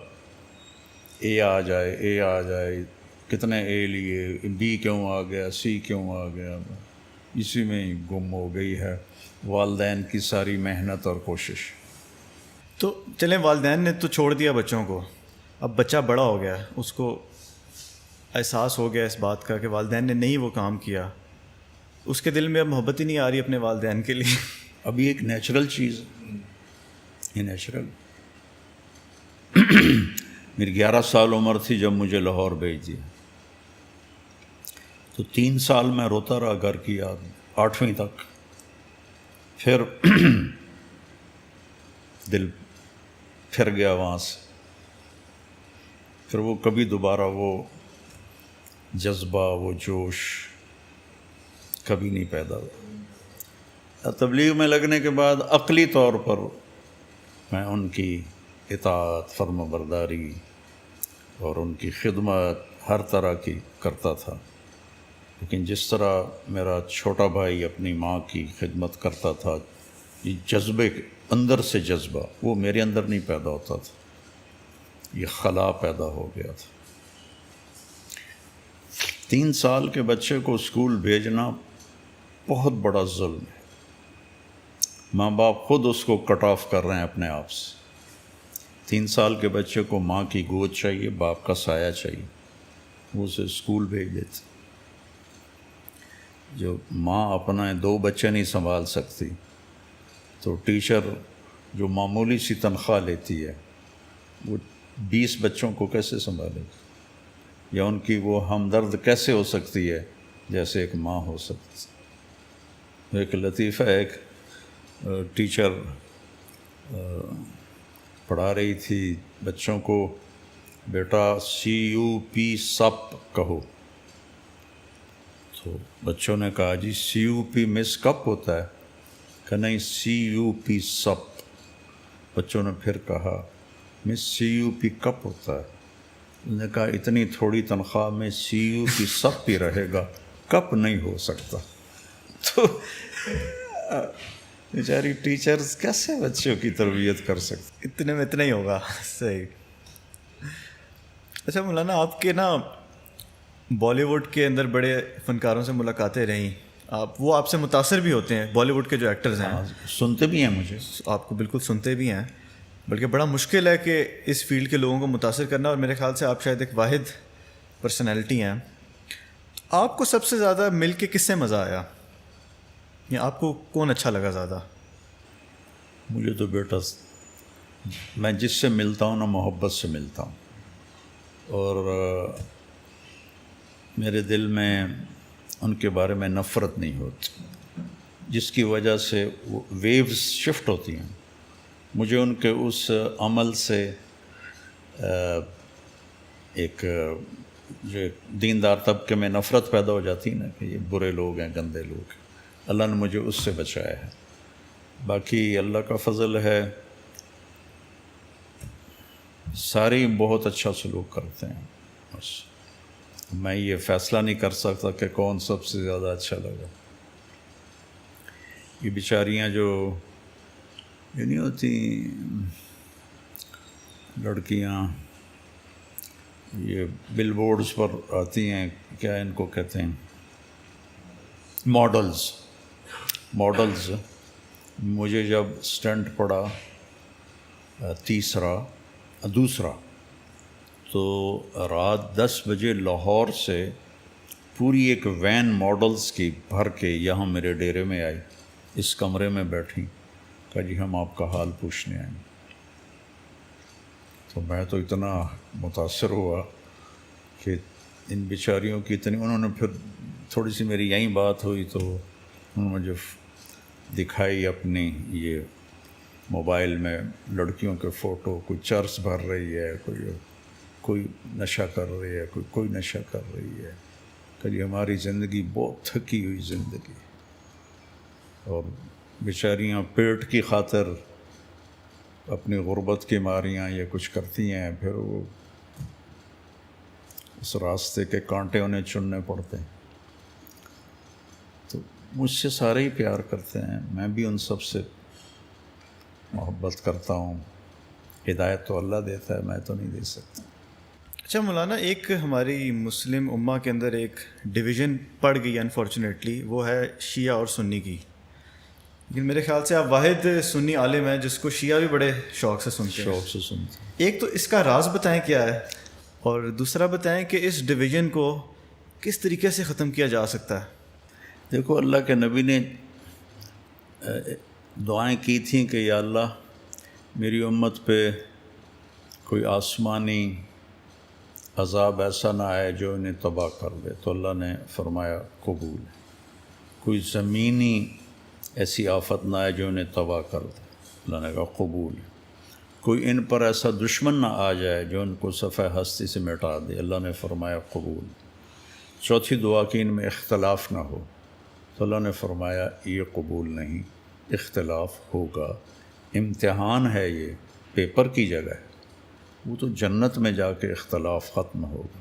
اے آ جائے, اے آ جائے, کتنے اے لیے, بی کیوں آ گیا, سی کیوں آ گیا, اسی میں ہی گم ہو گئی ہے والدین کی ساری محنت اور کوشش. تو چلیں, والدین نے تو چھوڑ دیا بچوں کو, اب بچہ بڑا ہو گیا, اس کو احساس ہو گیا اس بات کا کہ والدین نے نہیں وہ کام کیا, اس کے دل میں اب محبت ہی نہیں آ رہی اپنے والدین کے لیے. اب یہ ایک نیچرل چیز ہے, یہ نیچرل. میری 11 سال عمر تھی جب مجھے لاہور بھیج دیا, تو 3 سال میں روتا رہا گھر کی یاد, 8ویں تک. پھر دل پھر گیا وہاں سے, پھر وہ کبھی دوبارہ وہ جذبہ, وہ جوش کبھی نہیں پیدا ہوا. تبلیغ میں لگنے کے بعد عقلی طور پر میں ان کی اطاعت, فرما برداری اور ان کی خدمت ہر طرح کی کرتا تھا. لیکن جس طرح میرا چھوٹا بھائی اپنی ماں کی خدمت کرتا تھا, یہ جذبے اندر سے جذبہ وہ میرے اندر نہیں پیدا ہوتا تھا, یہ خلا پیدا ہو گیا تھا. 3 سال کے بچے کو اسکول بھیجنا بہت بڑا ظلم ہے. ماں باپ خود اس کو کٹ آف کر رہے ہیں اپنے آپ سے. 3 سال کے بچے کو ماں کی گود چاہیے, باپ کا سایہ چاہیے, وہ اسے اسکول بھیج دیتے. جو ماں اپنا 2 بچے نہیں سنبھال سکتی تو ٹیچر جو معمولی سی تنخواہ لیتی ہے وہ 20 بچوں کو کیسے سنبھالے گی, یا ان کی وہ ہمدرد کیسے ہو سکتی ہے جیسے ایک ماں ہو سکتی. ایک لطیفہ, ایک ٹیچر پڑھا رہی تھی بچوں کو, بیٹا CUP سپ کہو. تو بچوں نے کہا جی CUP مس کپ ہوتا ہے, کہ نہیں CUP سپ. بچوں نے پھر کہا مس CUP کپ ہوتا ہے. انہوں نے کہا اتنی تھوڑی تنخواہ میں CUP سپ ہی رہے گا, کپ نہیں ہو سکتا. تو بیچاری ٹیچرز کیسے بچوں کی تربیت کر سکتے؟ اتنے میں اتنا ہی ہوگا. صحیح. اچھا مولانا, آپ کے نا بالی ووڈ کے اندر بڑے فنکاروں سے ملاقاتیں رہیں, وہ آپ سے متاثر بھی ہوتے ہیں, بالی ووڈ کے جو ایکٹرز ہیں سنتے بھی ہیں مجھے, آپ کو بالکل سنتے بھی ہیں, بلکہ بڑا مشکل ہے کہ اس فیلڈ کے لوگوں کو متاثر کرنا, اور میرے خیال سے آپ شاید ایک واحد پرسنالٹی ہیں. آپ کو سب سے زیادہ مل کے کس سے مزہ آیا, یا آپ کو کون اچھا لگا زیادہ؟ مجھے تو بیٹا میں جس سے ملتا ہوں نا محبت سے ملتا ہوں, اور میرے دل میں ان کے بارے میں نفرت نہیں ہوتی, جس کی وجہ سے وہ ویوز شفٹ ہوتی ہیں. مجھے ان کے اس عمل سے ایک جو دیندار طبقے میں نفرت پیدا ہو جاتی ہے نا, کہ یہ برے لوگ ہیں, گندے لوگ ہیں. اللہ نے مجھے اس سے بچایا ہے. باقی اللہ کا فضل ہے، سارے بہت اچھا سلوک کرتے ہیں. بس میں یہ فیصلہ نہیں کر سکتا کہ کون سب سے زیادہ اچھا لگا. یہ بیچاریاں جو یہ نہیں ہوتی لڑکیاں، یہ بل بورڈز پر آتی ہیں، کیا ان کو کہتے ہیں، ماڈلز. مجھے جب اسٹنٹ پڑا دوسرا تو رات 10 بجے لاہور سے پوری ایک وین ماڈلز کی بھر کے یہاں میرے ڈیرے میں آئی، اس کمرے میں بیٹھی، کہا جی ہم آپ کا حال پوچھنے آئے. تو میں تو اتنا متاثر ہوا کہ ان بیچاریوں کی اتنی، انہوں نے پھر تھوڑی سی میری یہیں بات ہوئی تو انہوں نے مجھے دکھائی اپنی یہ موبائل میں لڑکیوں کے فوٹو، کوئی چرس بھر رہی ہے، کوئی نشہ کر رہی ہے، کوئی نشہ کر رہی ہے. کہ یہ ہماری زندگی بہت تھکی ہوئی زندگی، اور بیچاریاں پیٹ کی خاطر اپنی غربت کی ماریاں یہ کچھ کرتی ہیں، پھر وہ اس راستے کے کانٹے انہیں چننے پڑتے ہیں. تو مجھ سے سارے ہی پیار کرتے ہیں، میں بھی ان سب سے محبت کرتا ہوں. ہدایت تو اللہ دیتا ہے، میں تو نہیں دے سکتا. اچھا مولانا، ایک ہماری مسلم امہ کے اندر ایک ڈویژن پڑ گئی انفارچونیٹلی، وہ ہے شیعہ اور سنی کی. لیکن میرے خیال سے آپ واحد سنی عالم ہیں جس کو شیعہ بھی بڑے شوق سے سنتے ہیں. ایک تو اس کا راز بتائیں کیا ہے، اور دوسرا بتائیں کہ اس ڈویژن کو کس طریقے سے ختم کیا جا سکتا ہے. دیکھو، اللہ کے نبی نے دعائیں کی تھیں کہ یا اللہ میری امت پہ کوئی آسمانی عذاب ایسا نہ آئے جو انہیں تباہ کر دے، تو اللہ نے فرمایا قبول. کوئی زمینی ایسی آفت نہ آئے جو انہیں تباہ کر دے، اللہ نے کہا قبول. کوئی ان پر ایسا دشمن نہ آ جائے جو ان کو صفحہ ہستی سے مٹا دے، اللہ نے فرمایا قبول. چوتھی دعا کہ ان میں اختلاف نہ ہو، تو اللہ نے فرمایا یہ قبول نہیں، اختلاف ہوگا. امتحان ہے، یہ پیپر کی جگہ ہے، وہ تو جنت میں جا کے اختلاف ختم ہوگا.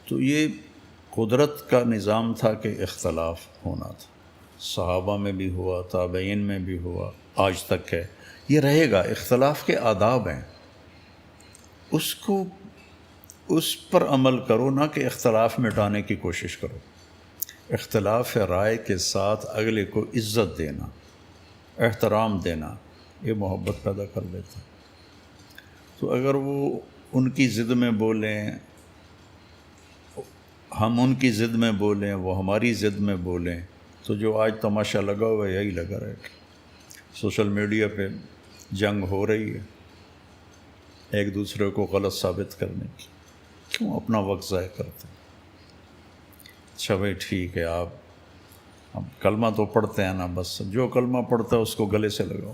تو یہ قدرت کا نظام تھا کہ اختلاف ہونا تھا. صحابہ میں بھی ہوا، تابعین میں بھی ہوا، آج تک ہے، یہ رہے گا. اختلاف کے آداب ہیں، اس پر عمل کرو، نہ کہ اختلاف مٹانے کی کوشش کرو. اختلاف رائے کے ساتھ اگلے کو عزت دینا، احترام دینا، یہ محبت پیدا کر دیتا. تو اگر وہ ان کی ضد میں بولیں، ہم ان کی ضد میں بولیں، وہ ہماری ضد میں بولیں، تو جو آج تماشا لگا ہوا ہے یہی لگا رہے گا. سوشل میڈیا پہ جنگ ہو رہی ہے ایک دوسرے کو غلط ثابت کرنے کی. کیوں اپنا وقت ضائع کرتے ہیں؟ اچھا بھائی ٹھیک ہے، ہم کلمہ تو پڑھتے ہیں نا، بس جو کلمہ پڑھتا ہے اس کو گلے سے لگاؤ.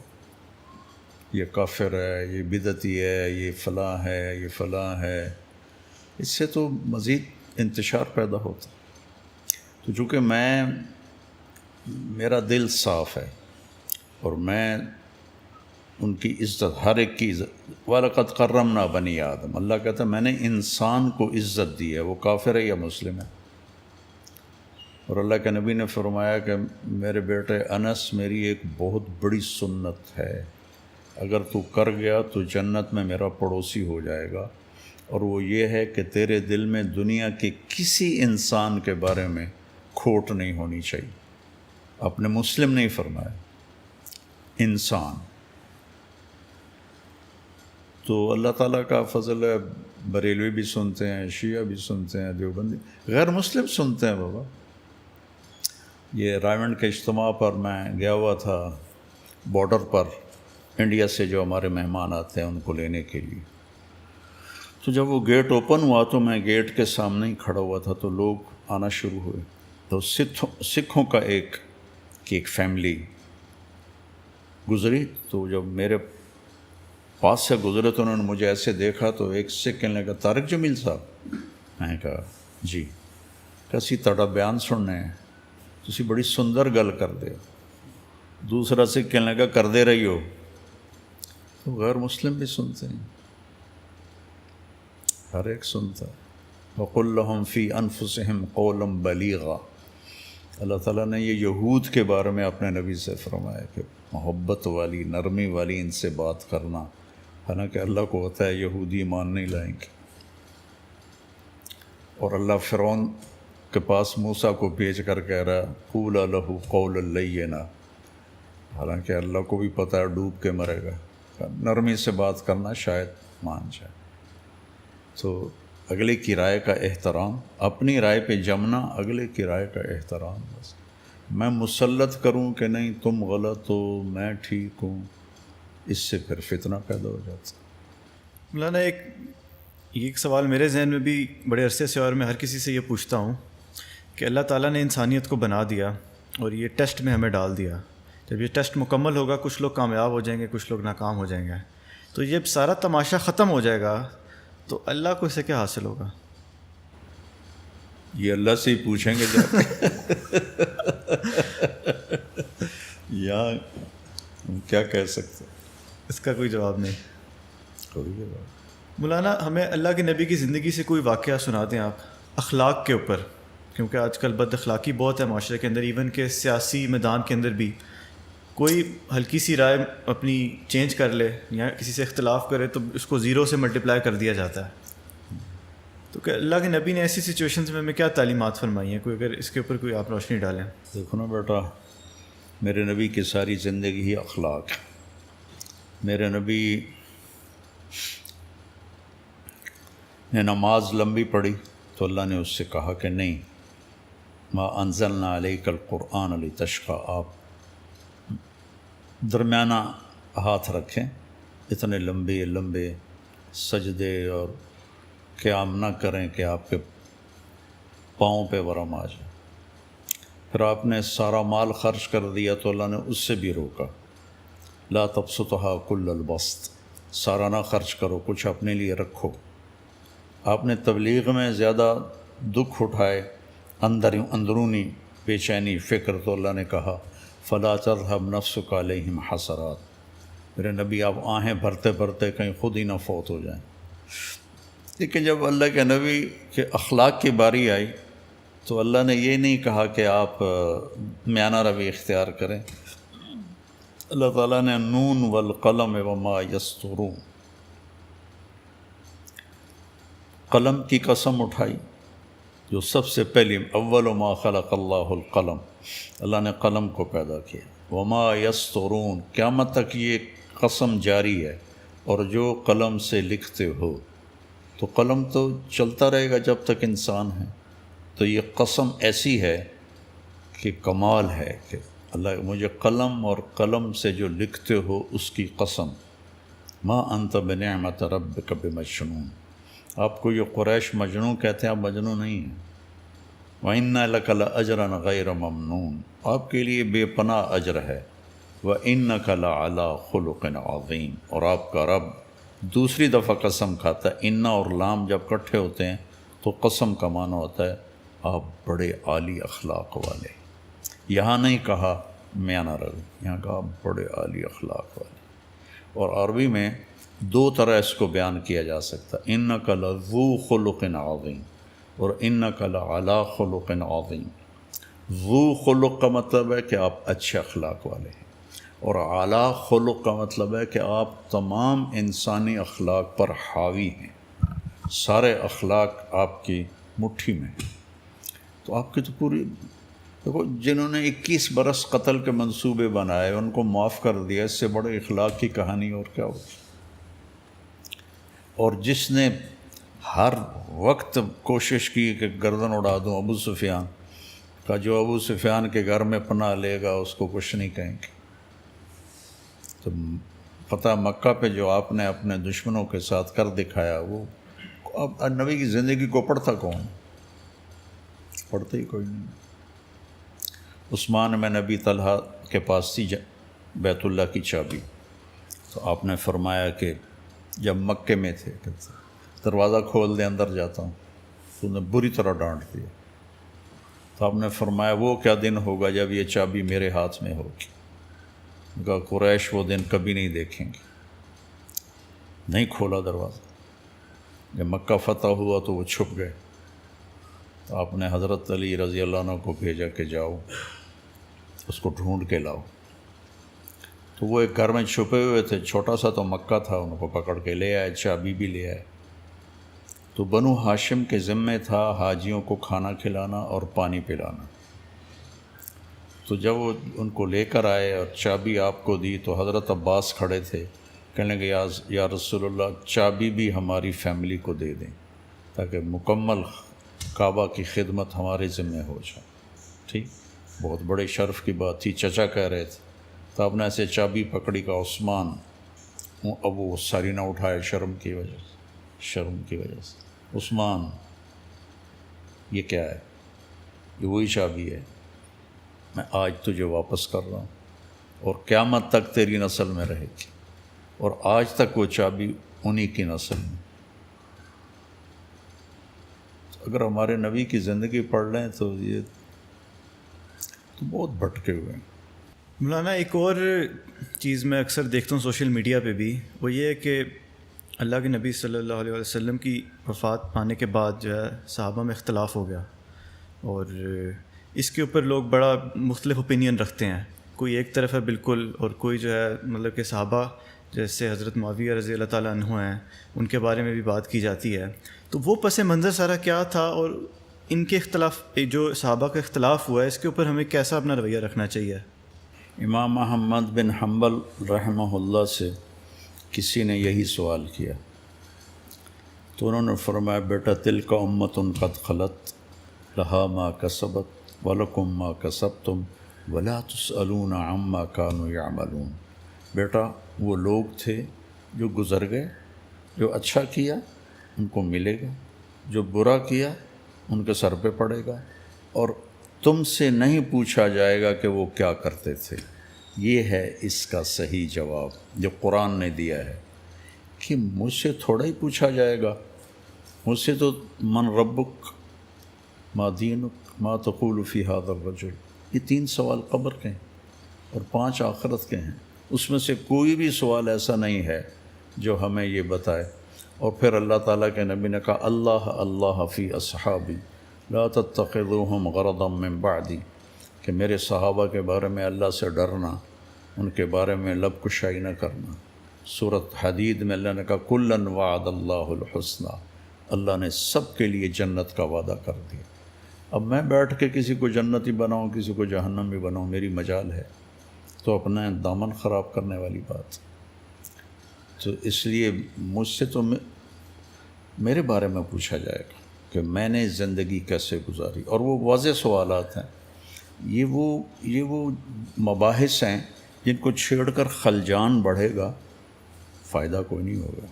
یہ کافر ہے، یہ بدعتی ہے، یہ فلاں ہے، یہ فلاں ہے. اس سے تو مزید انتشار پیدا ہوتا. تو چونکہ میرا دل صاف ہے اور میں ان کی عزت، ہر ایک کی عزت، وَلَقَدْ كَرَّمْنَا بَنِي آدم، اللہ کہتا ہے میں نے انسان کو عزت دی ہے، وہ کافر ہے یا مسلم ہے. اور اللہ کے نبی نے فرمایا کہ میرے بیٹے انس، میری ایک بہت بڑی سنت ہے، اگر تو کر گیا تو جنت میں میرا پڑوسی ہو جائے گا. اور وہ یہ ہے کہ تیرے دل میں دنیا کے کسی انسان کے بارے میں کھوٹ نہیں ہونی چاہیے. آپ نے مسلم نہیں فرمایا، انسان. تو اللہ تعالیٰ کا فضل ہے، بریلوی بھی سنتے ہیں، شیعہ بھی سنتے ہیں، دیوبندی، غیر مسلم سنتے ہیں. بابا یہ رائمنڈ کے اجتماع پر میں گیا ہوا تھا، بارڈر پر انڈیا سے جو ہمارے مہمان آتے ہیں ان کو لینے کے لیے. تو جب وہ گیٹ اوپن ہوا تو میں گیٹ کے سامنے ہی کھڑا ہوا تھا، تو لوگ آنا شروع ہوئے. تو سکھوں کا ایک فیملی گزری. تو جب میرے پاس سے گزرے تو انہوں نے مجھے ایسے دیکھا تو ایک سکھ کہنے لگا طارق جمیل صاحب. میں نے کہا جی. کیسی تڑا بیان سننے ہیں. تسی بڑی سندر گل کر دے ہو. دوسرا سے کہنے لگا کر دے رہی ہو. تو غیر مسلم بھی سنتے ہیں, ہر ایک سنتا ہے. وَقُلْ لَهُمْ فِي أَنفُسِهِمْ قَوْلًا بَلِيغًا. اللہ تعالیٰ نے یہ یہود کے بارے میں اپنے نبی سے فرمایا کہ محبت والی, نرمی والی ان سے بات کرنا. حالانکہ اللہ کو ہوتا ہے یہودی ایمان نہیں لائیں گے. اور اللہ فرعون کے پاس موسیٰ کو بھیج کر کہہ رہا قُولَا لَهُ قَوْلًا لَيِّنًا. حالانکہ اللہ کو بھی پتہ ہے ڈوب کے مرے گا. نرمی سے بات کرنا شاید مان جائے. تو اگلے کی رائے کا احترام, اپنی رائے پہ جمنا, اگلے کی رائے کا احترام. بس میں مسلط کروں کہ نہیں تم غلط ہو میں ٹھیک ہوں, اس سے پھر فتنہ پیدا ہو جاتا. مولانا ایک سوال میرے ذہن میں بھی بڑے عرصے سے, اور میں ہر کسی سے یہ پوچھتا ہوں کہ اللہ تعالیٰ نے انسانیت کو بنا دیا اور یہ ٹیسٹ میں ہمیں ڈال دیا. جب یہ ٹیسٹ مکمل ہوگا کچھ لوگ کامیاب ہو جائیں گے, کچھ لوگ ناکام ہو جائیں گے. تو جب سارا تماشا ختم ہو جائے گا تو اللہ کو اسے کیا حاصل ہوگا؟ یہ اللہ سے ہی پوچھیں گے جا کے. یا کیا کہہ سکتے, اس کا کوئی جواب نہیں. کوئی جواب. مولانا ہمیں اللہ کے نبی کی زندگی سے کوئی واقعہ سنا دیں آپ اخلاق کے اوپر, کیونکہ آج کل بد اخلاقی بہت ہے معاشرے کے اندر. ایون کہ سیاسی میدان کے اندر بھی کوئی ہلکی سی رائے اپنی چینج کر لے یا کسی سے اختلاف کرے تو اس کو 0 سے ملٹیپلائی کر دیا جاتا ہے. تو کہ اللہ کے نبی نے ایسی سچویشنز میں ہمیں کیا تعلیمات فرمائی ہیں, کوئی اگر اس کے اوپر کوئی آپ روشنی ڈالیں. دیکھو نا بیٹا, میرے نبی کی ساری زندگی ہی اخلاق ہے. میرے نبی نے نماز لمبی پڑھی تو اللہ نے اس سے کہا کہ نہیں, ما انزلنا علیک القرآن لتشقى, آپ درمیانہ ہاتھ رکھیں. اتنے لمبے لمبے سجدے اور قیام نہ کریں کہ آپ کے پاؤں پہ ورم آ جائے. پھر آپ نے سارا مال خرچ کر دیا تو اللہ نے اس سے بھی روکا. لا تبسطها کل البسط, سارا نہ خرچ کرو, کچھ اپنے لیے رکھو. آپ نے تبلیغ میں زیادہ دکھ اٹھائے, اندرونی بے چینی فکر, تو اللہ نے کہا فلا تذهب نفسك علیہم حسرات. میرے نبی آپ آہیں بھرتے بھرتے کہیں خود ہی نہ فوت ہو جائیں. لیکن جب اللہ کے نبی کے اخلاق کی باری آئی تو اللہ نے یہ نہیں کہا کہ آپ میانہ روی اختیار کریں. اللہ تعالیٰ نے نون والقلم وما یسطرون, قلم کی قسم اٹھائی جو سب سے پہلی, اول ما خلق اللہ القلم, اللہ نے قلم کو پیدا کیا. وما یسطرون, قیامت تک یہ قسم جاری ہے. اور جو قلم سے لکھتے ہو, تو قلم تو چلتا رہے گا جب تک انسان ہے. تو یہ قسم ایسی ہے کہ کمال ہے کہ اللہ مجھے قلم اور قلم سے جو لکھتے ہو اس کی قسم. ما انت بنعمت ربک بمجنون. آپ کو یہ قریش مجنون کہتے ہیں, آپ مجنون نہیں ہیں. وَإِنَّ لَكَ لَأَجْرًا غَيْرَ مَمْنُونَ, آپ کے لیے بے پناہ اجر ہے. وَإِنَّكَ لَعَلَىٰ خُلُقٍ عَظِيمٍ, اور آپ کا رب دوسری دفعہ قسم کھاتا ہے. انا اور لام جب کٹھے ہوتے ہیں تو قسم کا معنی ہوتا ہے آپ بڑے عالی اخلاق والے. یہاں نہیں کہا میانہ روی, یہاں کہا بڑے عالی اخلاق والے. اور عربی میں 2 طرح اس کو بیان کیا جا سکتا, انک لذو خلق عظیم اور انک لعلی خلق عظیم. ذو خلق کا مطلب ہے کہ آپ اچھے اخلاق والے ہیں, اور اعلیٰ خلق کا مطلب ہے کہ آپ تمام انسانی اخلاق پر حاوی ہیں. سارے اخلاق آپ کی مٹھی میں ہیں. تو آپ کی تو پوری دیکھو, جنہوں نے 21 برس قتل کے منصوبے بنائے ان کو معاف کر دیا, اس سے بڑے اخلاق کی کہانی اور کیا ہوگی. اور جس نے ہر وقت کوشش کی کہ گردن اڑا دوں, ابو سفیان کا, جو ابو سفیان کے گھر میں پناہ لے گا اس کو کچھ نہیں کہیں گے. تو پتہ مکہ پہ جو آپ نے اپنے دشمنوں کے ساتھ کر دکھایا, وہ اب نبی کی زندگی کو پڑھتا کون؟ پڑھتا ہی کوئی نہیں. عثمان میں نبی طلحہ کے پاس تھی بیت اللہ کی چابی, تو آپ نے فرمایا کہ جب مکے میں تھے دروازہ کھول دے اندر جاتا ہوں, تو انہیں بری طرح ڈانٹ دیا. تو آپ نے فرمایا وہ کیا دن ہوگا جب یہ چابی میرے ہاتھ میں ہوگی؟ کہا قریش وہ دن کبھی نہیں دیکھیں گے۔ نہیں کھولا دروازہ۔ جب مکہ فتح ہوا تو وہ چھپ گئے، تو آپ نے حضرت علی رضی اللہ عنہ کو بھیجا کہ جاؤ اس کو ڈھونڈ کے لاؤ۔ تو وہ ایک گھر میں چھپے ہوئے تھے، چھوٹا سا تو مکہ تھا، ان کو پکڑ کے لے آئے، چابی بھی لے آئے۔ تو بنو ہاشم کے ذمے تھا حاجیوں کو کھانا کھلانا اور پانی پلانا۔ تو جب وہ ان کو لے کر آئے اور چابی آپ کو دی تو حضرت عباس کھڑے تھے، کہنے لگے یا رسول اللہ چابی بھی ہماری فیملی کو دے دیں تاکہ مکمل کعبہ کی خدمت ہمارے ذمہ ہو جائے۔ ٹھیک، بہت بڑے شرف کی بات تھی، چچا کہہ رہے تھے۔ تو آپ نے ایسے چابی پکڑی کا عثمان، اب وہ ساری نہ اٹھائے شرم کی وجہ سے، عثمان یہ کیا ہے؟ یہ وہی چابی ہے، میں آج تجھے واپس کر رہا ہوں اور قیامت تک تیری نسل میں رہے گی، اور آج تک وہ چابی انہی کی نسل میں۔ اگر ہمارے نبی کی زندگی پڑھ لیں تو یہ تو بہت بھٹکے ہوئے ہیں۔ مولانا ایک اور چیز میں اکثر دیکھتا ہوں سوشل میڈیا پہ بھی، وہ یہ ہے کہ اللہ کے نبی صلی اللہ علیہ وسلم کی وفات پانے کے بعد جو ہے صحابہ میں اختلاف ہو گیا، اور اس کے اوپر لوگ بڑا مختلف اوپینین رکھتے ہیں، کوئی ایک طرف ہے بالکل، اور کوئی جو ہے مطلب کہ صحابہ جیسے حضرت معاویہ رضی اللہ تعالیٰ عنہ ہیں ان کے بارے میں بھی بات کی جاتی ہے۔ تو وہ پس منظر سارا کیا تھا، اور ان کے اختلاف جو صحابہ کا اختلاف ہوا ہے اس کے اوپر ہمیں کیسا اپنا رویہ رکھنا چاہیے؟ امام احمد بن حنبل رحمہ اللہ سے کسی نے یہی سوال کیا تو انہوں نے فرمایا بیٹا تلک امت قد خلت لہا ما کسبت ولکم ما کسبتم ولا تسألون عما کانوا یعملون۔ بیٹا وہ لوگ تھے جو گزر گئے، جو اچھا کیا ان کو ملے گا، جو برا کیا ان کے سر پہ پڑے گا، اور تم سے نہیں پوچھا جائے گا کہ وہ کیا کرتے تھے۔ یہ ہے اس کا صحیح جواب جو قرآن نے دیا ہے، کہ مجھ سے تھوڑا ہی پوچھا جائے گا، مجھ سے تو من ربک ما دینک ما تقول فی ھذا الرجل، یہ 3 سوال قبر کے ہیں اور 5 آخرت کے ہیں، اس میں سے کوئی بھی سوال ایسا نہیں ہے جو ہمیں یہ بتائے۔ اور پھر اللہ تعالیٰ کے نبی نے کہا اللہ اللہ فی اصحابی لا تتخذوہم غرضا من بعدی، کہ میرے صحابہ کے بارے میں اللہ سے ڈرنا، ان کے بارے میں لب کشائی نہ کرنا۔ سورۃ حدید میں اللہ نے کہا کلاً وعد اللہ الحسنی، اللہ نے سب کے لیے جنت کا وعدہ کر دیا۔ اب میں بیٹھ کے کسی کو جنتی بناؤں کسی کو جہنمی بناؤں میری مجال ہے؟ تو اپنا دامن خراب کرنے والی بات۔ تو اس لیے مجھ سے تو میرے بارے میں پوچھا جائے گا کہ میں نے زندگی کیسے گزاری، اور وہ واضح سوالات ہیں۔ یہ وہ مباحث ہیں جن کو چھیڑ کر خلجان بڑھے گا، فائدہ کوئی نہیں ہوگا۔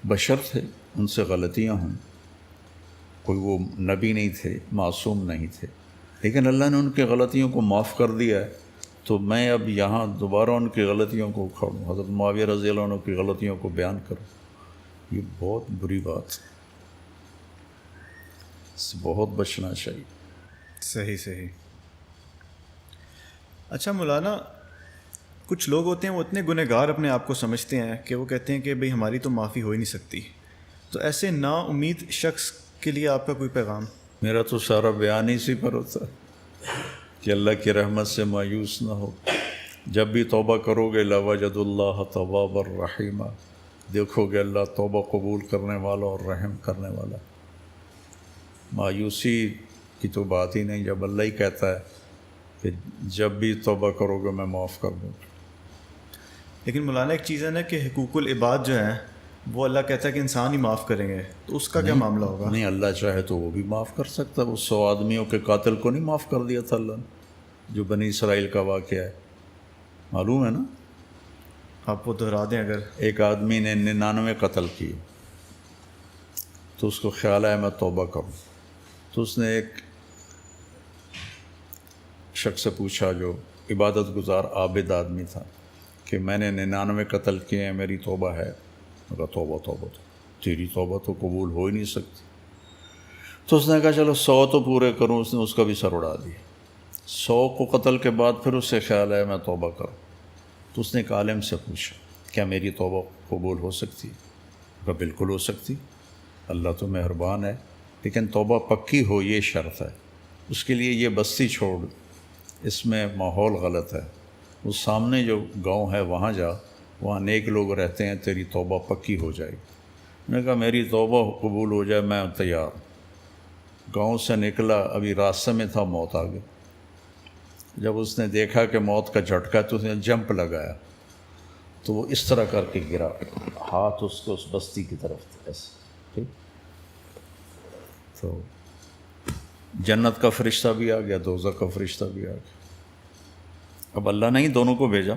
بشر تھے، ان سے غلطیاں ہوں، کوئی وہ نبی نہیں تھے، معصوم نہیں تھے، لیکن اللہ نے ان کی غلطیوں کو معاف کر دیا ہے، تو میں اب یہاں دوبارہ ان کی غلطیوں کو کھڑوں، حضرت معاویہ رضی اللہ عنہ کی غلطیوں کو بیان کروں، یہ بہت بری بات ہے، اس سے بہت بچنا چاہیے۔ صحیح۔ اچھا مولانا، کچھ لوگ ہوتے ہیں وہ اتنے گنہگار اپنے آپ کو سمجھتے ہیں کہ وہ کہتے ہیں کہ بھئی ہماری تو معافی ہو ہی نہیں سکتی، تو ایسے نا امید شخص کے لیے آپ کا کوئی پیغام؟ میرا تو سارا بیان اسی پر ہوتا ہے کہ اللہ کی رحمت سے مایوس نہ ہو، جب بھی توبہ کرو گے لوجد اللہ توابا الرحیمہ، دیکھو گے اللہ توبہ قبول کرنے والا اور رحم کرنے والا۔ مایوسی کی تو بات ہی نہیں، جب اللہ ہی کہتا ہے کہ جب بھی توبہ کرو گے میں معاف کر دوں۔ لیکن مولانا ایک چیز ہے نا کہ حقوق العباد جو ہیں وہ اللہ کہتا ہے کہ انسان ہی معاف کریں گے، تو اس کا کیا معاملہ ہوگا؟ نہیں، اللہ چاہے تو وہ بھی معاف کر سکتا ہے۔ وہ 100 آدمیوں کے قاتل کو نہیں معاف کر دیا تھا اللہ نے، جو بنی اسرائیل کا واقعہ ہے، معلوم ہے نا؟ آپ وہ دہرا دیں اگر۔ ایک آدمی نے 99 قتل کیے، تو اس کو خیال آیا میں توبہ کروں، تو اس نے ایک شخص سے پوچھا جو عبادت گزار عابد آدمی تھا کہ میں نے 99 قتل کیے ہیں، میری توبہ ہے؟ میں کہا توبہ تیری توبہ تو قبول ہو ہی نہیں سکتی۔ تو اس نے کہا چلو 100 تو پورے کروں. اس نے اس کا بھی سر اڑا دیا. 100 کو قتل کے بعد پھر اس سے خیال ہے میں توبہ کروں. تو اس نے ایک عالم سے پوچھا کیا میری توبہ قبول ہو سکتی ہے؟ کہا بالکل ہو سکتی، اللہ تو مہربان ہے، لیکن توبہ پکی ہو یہ شرط ہے. اس کے لیے یہ بستی چھوڑ، اس میں ماحول غلط ہے، اس سامنے جو گاؤں ہے وہاں جا، وہاں نیک لوگ رہتے ہیں، تیری توبہ پکی ہو جائے گی. میں نے کہا میری توبہ قبول ہو جائے میں تیار. گاؤں سے نکلا، ابھی راستے میں تھا، موت آ گئی. جب اس نے دیکھا کہ موت کا جھٹکا تو اس نے جمپ لگایا، تو وہ اس طرح کر کے گرا، ہاتھ اس کو اس بستی کی طرف تھا ایسے. ٹھیک، تو جنت کا فرشتہ بھی آ گیا، دوزخ کا فرشتہ بھی آ گیا. اب اللہ نے ہی دونوں کو بھیجا،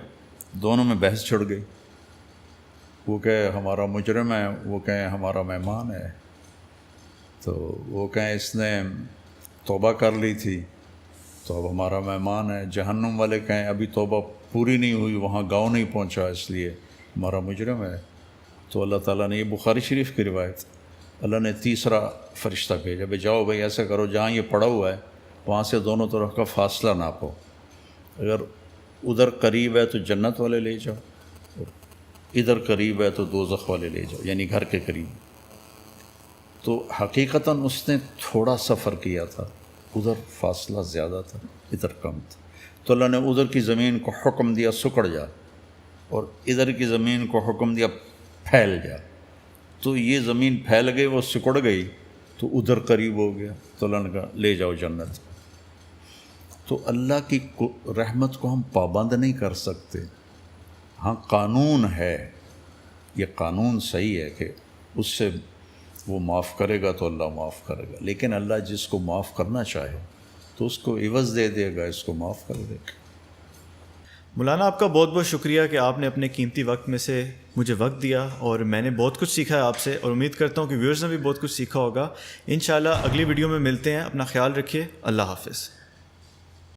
دونوں میں بحث چھڑ گئی. وہ کہے ہمارا مجرم ہے، وہ کہیں ہمارا مہمان ہے. تو وہ کہیں اس نے توبہ کر لی تھی تو اب ہمارا مہمان ہے. جہنم والے کہیں ابھی توبہ پوری نہیں ہوئی، وہاں گاؤں نہیں پہنچا، اس لیے ہمارا مجرم ہے. تو اللہ تعالیٰ نے، یہ بخاری شریف کی روایت، اللہ نے تیسرا فرشتہ بھیجا، بھائی جاؤ بھائی ایسا کرو، جہاں یہ پڑا ہوا ہے وہاں سے دونوں طرف کا فاصلہ ناپو، اگر ادھر قریب ہے تو جنت والے لے جاؤ، اور ادھر قریب ہے تو دوزخ والے لے جاؤ، یعنی گھر کے قریب. تو حقیقتاً اس نے تھوڑا سفر کیا تھا، ادھر فاصلہ زیادہ تھا، ادھر کم تھا. تو اللہ نے ادھر کی زمین کو حکم دیا سکڑ جا، اور ادھر کی زمین کو حکم دیا پھیل جا. تو یہ زمین پھیل گئی، وہ سکڑ گئی، تو ادھر قریب ہو گیا. تو اللہ نے کہا لے جاؤ جنت. تو اللہ کی رحمت کو ہم پابند نہیں کر سکتے. ہاں قانون ہے، یہ قانون صحیح ہے کہ اس سے وہ معاف کرے گا تو اللہ معاف کرے گا، لیکن اللہ جس کو معاف کرنا چاہے تو اس کو عوض دے دے گا، اس کو معاف کر دے گا. مولانا آپ کا بہت بہت شکریہ کہ آپ نے اپنے قیمتی وقت میں سے مجھے وقت دیا، اور میں نے بہت کچھ سیکھا ہے آپ سے، اور امید کرتا ہوں کہ ویورز نے بھی بہت کچھ سیکھا ہوگا. انشاءاللہ اگلی ویڈیو میں ملتے ہیں. اپنا خیال رکھیے. اللہ حافظ.